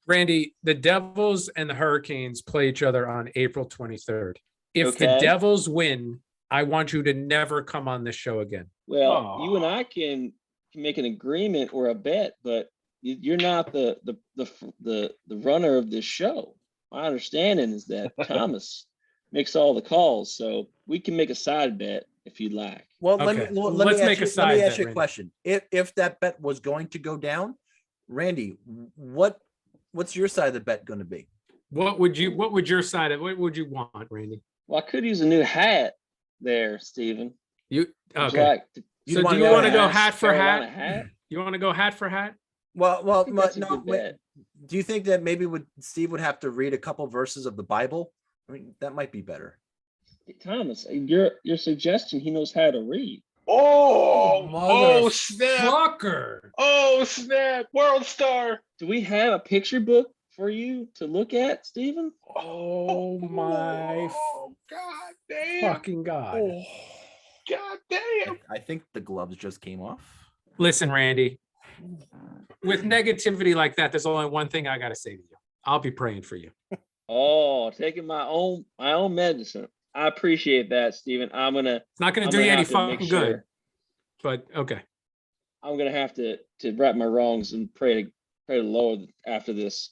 Randy, the Devils and the Hurricanes play each other on April 23rd. If the Devils win, I want you to never come on this show again. Well, you and I can make an agreement or a bet, but you're not the runner of this show. My understanding is that Thomas makes all the calls, so we can make a side bet if you'd like. Well, let me ask you a question. If that bet was going to go down, Randy, what's your side of the bet going to be? What would you want, Randy? Well, I could use a new hat there, Stephen. Do you want to go hat for hat? You want to go hat for hat? Well, no. Do you think that maybe Steve would have to read a couple verses of the Bible? I mean, that might be better. Thomas, your suggestion, he knows how to read. Oh snap! Fucker! Oh snap! World star! Do we have a picture book for you to look at, Stephen? Oh my! God damn! Fucking God! Oh, God damn! I think the gloves just came off. Listen, Randy. With negativity like that, there's only one thing I got to say to you. I'll be praying for you. Oh, taking my own medicine. I appreciate that, Stephen. It's not gonna do you any fucking good. But okay. I'm gonna have to right my wrongs and pray to the Lord after this.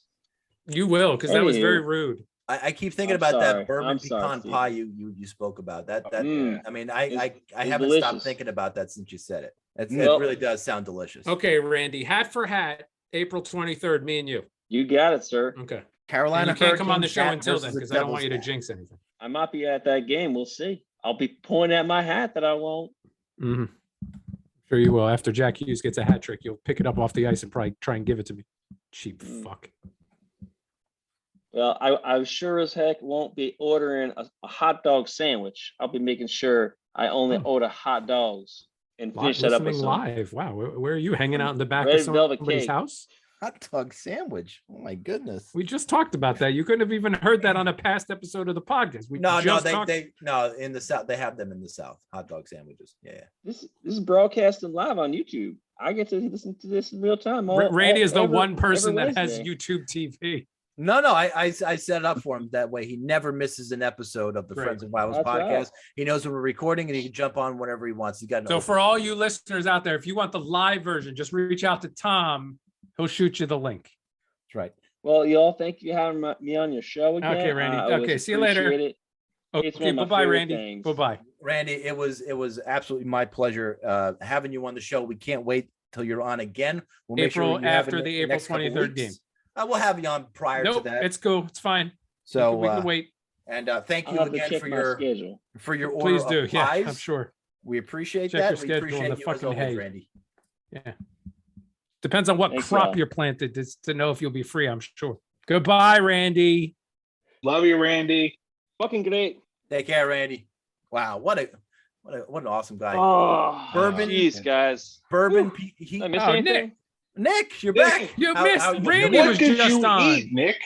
You will, because that was very rude. I keep thinking about that bourbon pecan pie you spoke about. That I mean, I haven't delicious. Stopped thinking about that since you said it. It really does sound delicious. Okay, Randy, hat for hat, April 23rd, me and you. You got it, sir. Okay. Carolina, you can't come on the show until then because I don't want you to jinx anything. I might be at that game. We'll see. I'll be pointing at my hat that I won't. Mm-hmm. Sure you will. After Jack Hughes gets a hat trick, you'll pick it up off the ice and probably try and give it to me. Cheap fuck. Well, I sure as heck won't be ordering a hot dog sandwich. I'll be making sure I only order hot dogs and finish that up with some live. Wow, where are you hanging out in the back of somebody's house? Hot dog sandwich. Oh my goodness. We just talked about that. You couldn't have even heard that on a past episode of the podcast. No, in the South, they have them in the South. Hot dog sandwiches. Yeah. This is broadcasting live on YouTube. I get to listen to this in real time. Randy is the one person that has YouTube TV. No, I set it up for him that way. He never misses an episode of the Friends and Rivals podcast. Right. He knows when we're recording and he can jump on whenever he wants. So for all you listeners out there, if you want the live version, just reach out to Tom. He'll shoot you the link. That's right. Well, y'all, thank you for having me on your show again. Okay, Randy. Okay, see you later. Okay, bye-bye, Randy. Bye-bye. Randy, it was absolutely my pleasure having you on the show. We can't wait till you're on again. We'll make sure after the April 23rd game. We'll have you on prior to that. It's cool. It's fine. So we can wait. And thank you again for your order. Please do. Of yeah, pies. I'm sure. We appreciate Check that. Your schedule we appreciate the you fucking as always, hay. Randy. Yeah. Depends on what crop you're planted to know if you'll be free, I'm sure. Goodbye, Randy. Love you, Randy. Fucking great. Take care, Randy. Wow, what an awesome guy. Oh, bourbon. Jeez, guys. Bourbon. I miss anything? Nick, you're back. You missed. Randy was just on. Eat, Nick?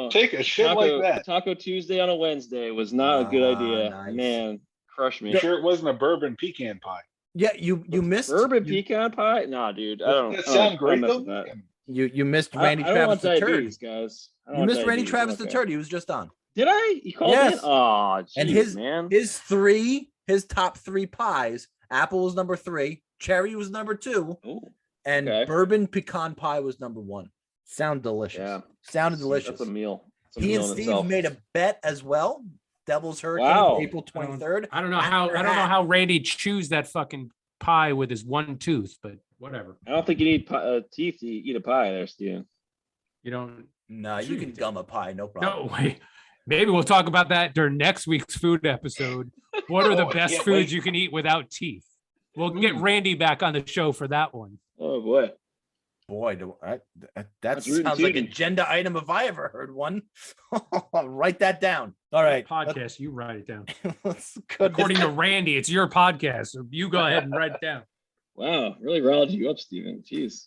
Take a shit like that. Taco Tuesday on a Wednesday was not a good idea. Nice. Man, crush me. You sure it wasn't a bourbon pecan pie? Yeah, you missed bourbon pecan pie. Nah, dude. I don't. That sound great though. You missed Randy Travis the Turd, guys. You missed Randy Travis the Turd. He was just on. Did I? You called in? Oh, geez, and his top 3 pies. Apple was number 3. Cherry was number 2. Ooh, and bourbon pecan pie was number 1. Sound delicious. Yeah. Sounded delicious. That's a meal. He and Steve made a bet as well. Devil's Hurricane, Wow. April 23rd. I don't know how Randy chews that fucking pie with his one tooth, but whatever. I don't think you need teeth to eat a pie there, Steven. You don't. No, you can gum a pie, no problem. No, wait. Maybe we'll talk about that during next week's food episode. What are the best foods you can eat without teeth? We'll get Randy back on the show for that one. Oh boy. Boy, that sounds like an agenda item if I ever heard one. Write that down. All right. Podcast, you write it down. According According to Randy, it's your podcast, so you go ahead and write it down. Wow, really riled you up, Steven. Jeez.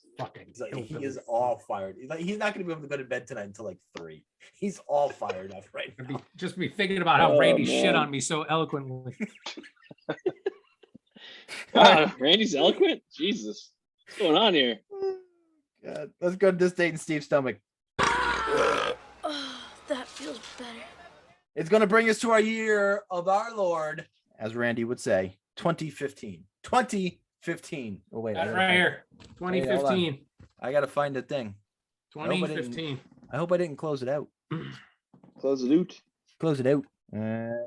He is all fired. He's not going to be able to go to bed tonight until like 3. He's all fired up right now. Just be thinking about how Randy shit on me so eloquently. Wow, Randy's eloquent? Jesus. What's going on here? God. Let's go to this date in Steve's stomach. Oh, that feels better. It's going to bring us to our year of our Lord, as Randy would say, 2015. 2015. Oh, wait. Right here. 2015. I got to find the thing. 2015. I hope I didn't close it out. Close it out. Close it out.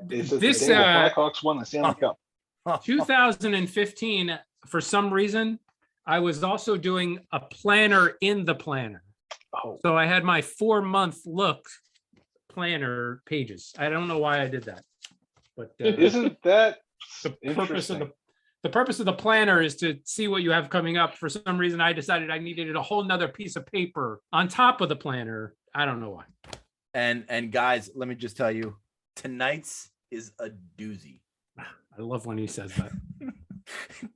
This Blackhawks won the Stanley Cup. 2015, for some reason, I was also doing a planner in the planner. Oh. So I had my 4-month look planner pages. I don't know why I did that, but isn't that the purpose of the planner is to see what you have coming up. For some reason, I decided I needed a whole nother piece of paper on top of the planner. I don't know why. And guys, let me just tell you, tonight's is a doozy. I love when he says that.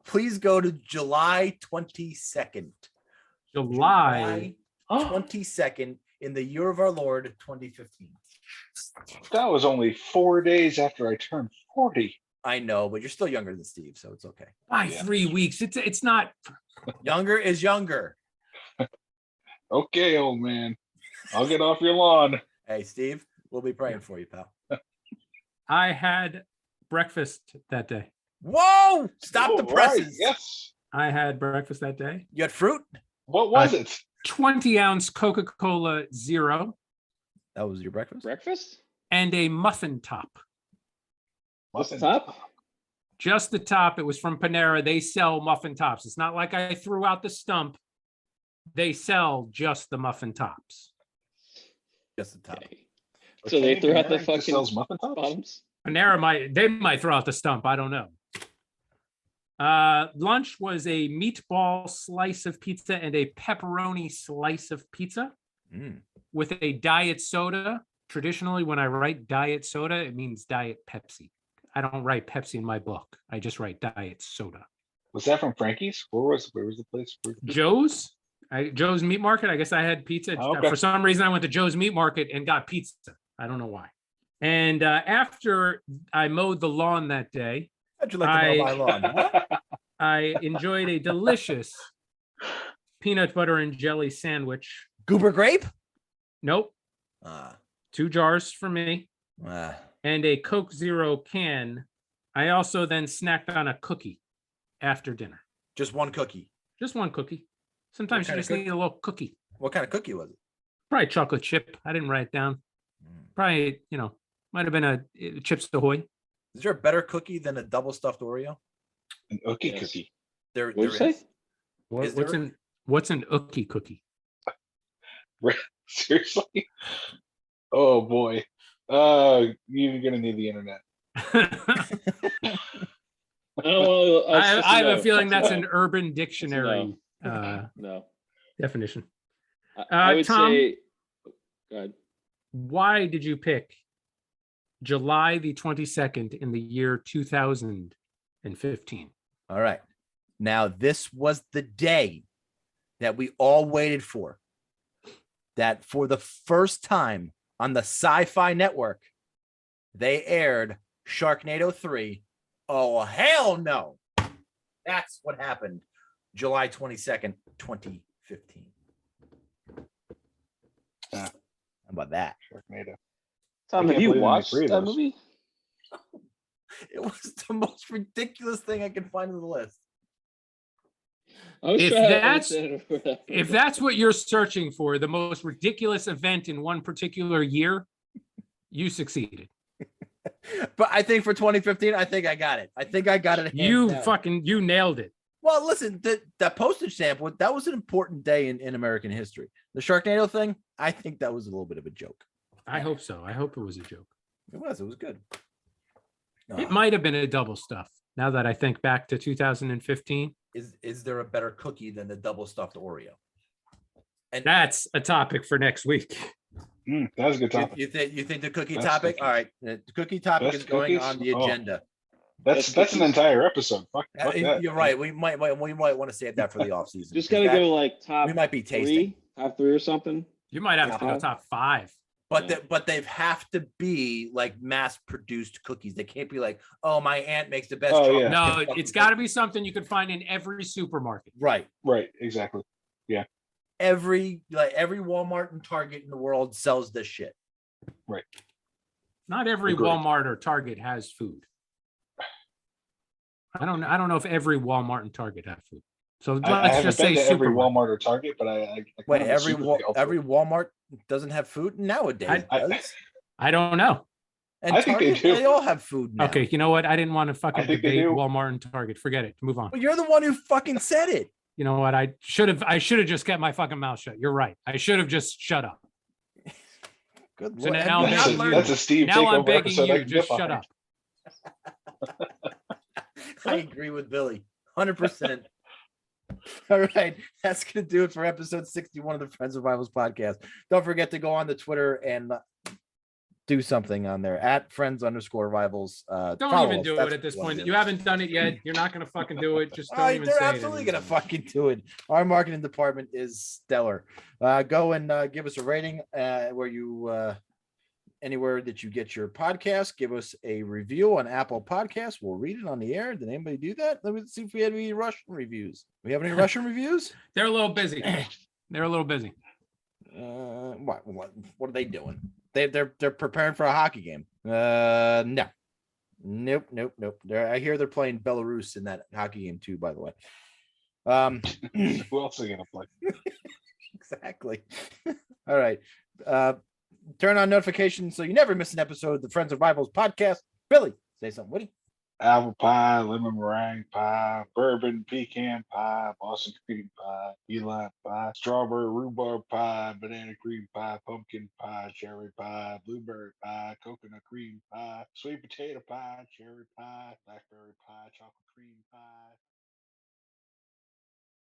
Please go to July 22nd. July 22nd in the year of our Lord 2015. That was only 4 days after I turned 40. I know, but you're still younger than Steve, so it's okay. By 3 weeks. It's not. Younger is younger. Okay, old man. I'll get off your lawn. Hey, Steve, we'll be praying for you, pal. I had breakfast that day. Whoa! Stop the presses. Right, yes. I had breakfast that day. You had fruit? What was it? 20-ounce Coca-Cola Zero. That was your breakfast? Breakfast? And a muffin top. Muffin top? Just the top. It was from Panera. They sell muffin tops. It's not like I threw out the stump. They sell just the muffin tops. Just the top. Okay. So they threw out the fucking sells muffin tops? bottoms? Panera might throw out the stump. I don't know. Lunch was a meatball slice of pizza and a pepperoni slice of pizza with a diet soda. Traditionally, when I write diet soda, it means diet Pepsi. I don't write Pepsi in my book. I just write diet soda. Was that from Frankie's? Where was the place? Joe's? Joe's Meat Market. I guess I had pizza. Oh, okay. For some reason, I went to Joe's Meat Market and got pizza. I don't know why. And after I mowed the lawn that day, how'd you like to mow my lawn? Huh? I enjoyed a delicious peanut butter and jelly sandwich. Goober grape? Nope. 2 jars for me and a Coke Zero can. I also then snacked on a cookie after dinner. Just one cookie? Just one cookie. Sometimes you just need a little cookie. What kind of cookie was it? Probably chocolate chip. I didn't write it down. Probably, might have been a Chips Ahoy. Is there a better cookie than a double stuffed Oreo? An Ookie cookie. There What'd you say? What's an Ookie cookie? Seriously? Oh boy. You're gonna need the internet. I have a feeling that's an Urban Dictionary no definition. I would Tom, say, go ahead. Why did you pick July the 22nd in the year 2015? All right. Now, this was the day that we all waited for. That for the first time on the Sci-Fi Network, they aired Sharknado 3. Oh, hell no. That's what happened. July 22nd, 2015. How about that? Sharknado. Tom, have you watched that movie? It was the most ridiculous thing I could find on the list. If that's what you're searching for, the most ridiculous event in one particular year, you succeeded. But I think for 2015, I think I got it. I think I got it. You down. you nailed it. Well, listen, that postage stamp, that was an important day in American history. The Sharknado thing, I think that was a little bit of a joke. I hope so. I hope it was a joke. It was good. It might have been a double stuff. Now that I think back to 2015. Is there a better cookie than the double stuffed Oreo? And that's a topic for next week. That was a good topic. You think the cookie topic? All right, the cookie topic is going on the agenda. That's an entire episode. Fuck that. You're right. We might want to save that for the off season. Just gotta go like top. We might be tasting top 3 or something. You might have to go top 5. But they have to be like mass produced cookies. They can't be like, oh, my aunt makes the best. Yeah. No, it's got to be something you can find in every supermarket. Right. Exactly. Yeah. Every Walmart and Target in the world sells this shit. Right. Not every Walmart or Target has food. I don't know if every Walmart and Target have food. So let's just say every Walmart or Target, but I wait, every Walmart doesn't have food nowadays. I don't know. And I think they all have food now. Okay, you know what? I didn't want to fucking debate Walmart and Target. Forget it. Move on. Well, you're the one who fucking said it. You know what? I should have just kept my fucking mouth shut. You're right. I should have just shut up. Good so Lord. now that's a Steve now I'm takeover begging episode. you, just shut up. I agree with Billy, 100%. All right, that's gonna do it for episode 61 of the Friends of Rivals podcast. Don't forget to go on the Twitter and do something on there at friends_rivals. Don't even do it at this point. You haven't done it yet. You're not gonna fucking do it. Just don't even say it. They're absolutely gonna fucking do it. Our marketing department is stellar. Go and give us a rating where you anywhere that you get your podcast. Give us a review on Apple Podcasts. We'll read it on the air. Did anybody do that? Let me see if we had any Russian reviews. We have any Russian reviews? They're a little busy. What are they doing? They're preparing for a hockey game. No. Nope. I hear they're playing Belarus in that hockey game too, by the way. Who else are gonna play? Exactly. All right. Turn on notifications so you never miss an episode of the Friends of Rivals podcast. Billy, say something, Woody. Apple pie, lemon meringue pie, bourbon pecan pie, Boston cream pie, key lime pie, strawberry rhubarb pie, banana cream pie, pumpkin pie, cherry pie, blueberry pie, coconut cream pie, sweet potato pie, cherry pie, blackberry pie, chocolate cream pie.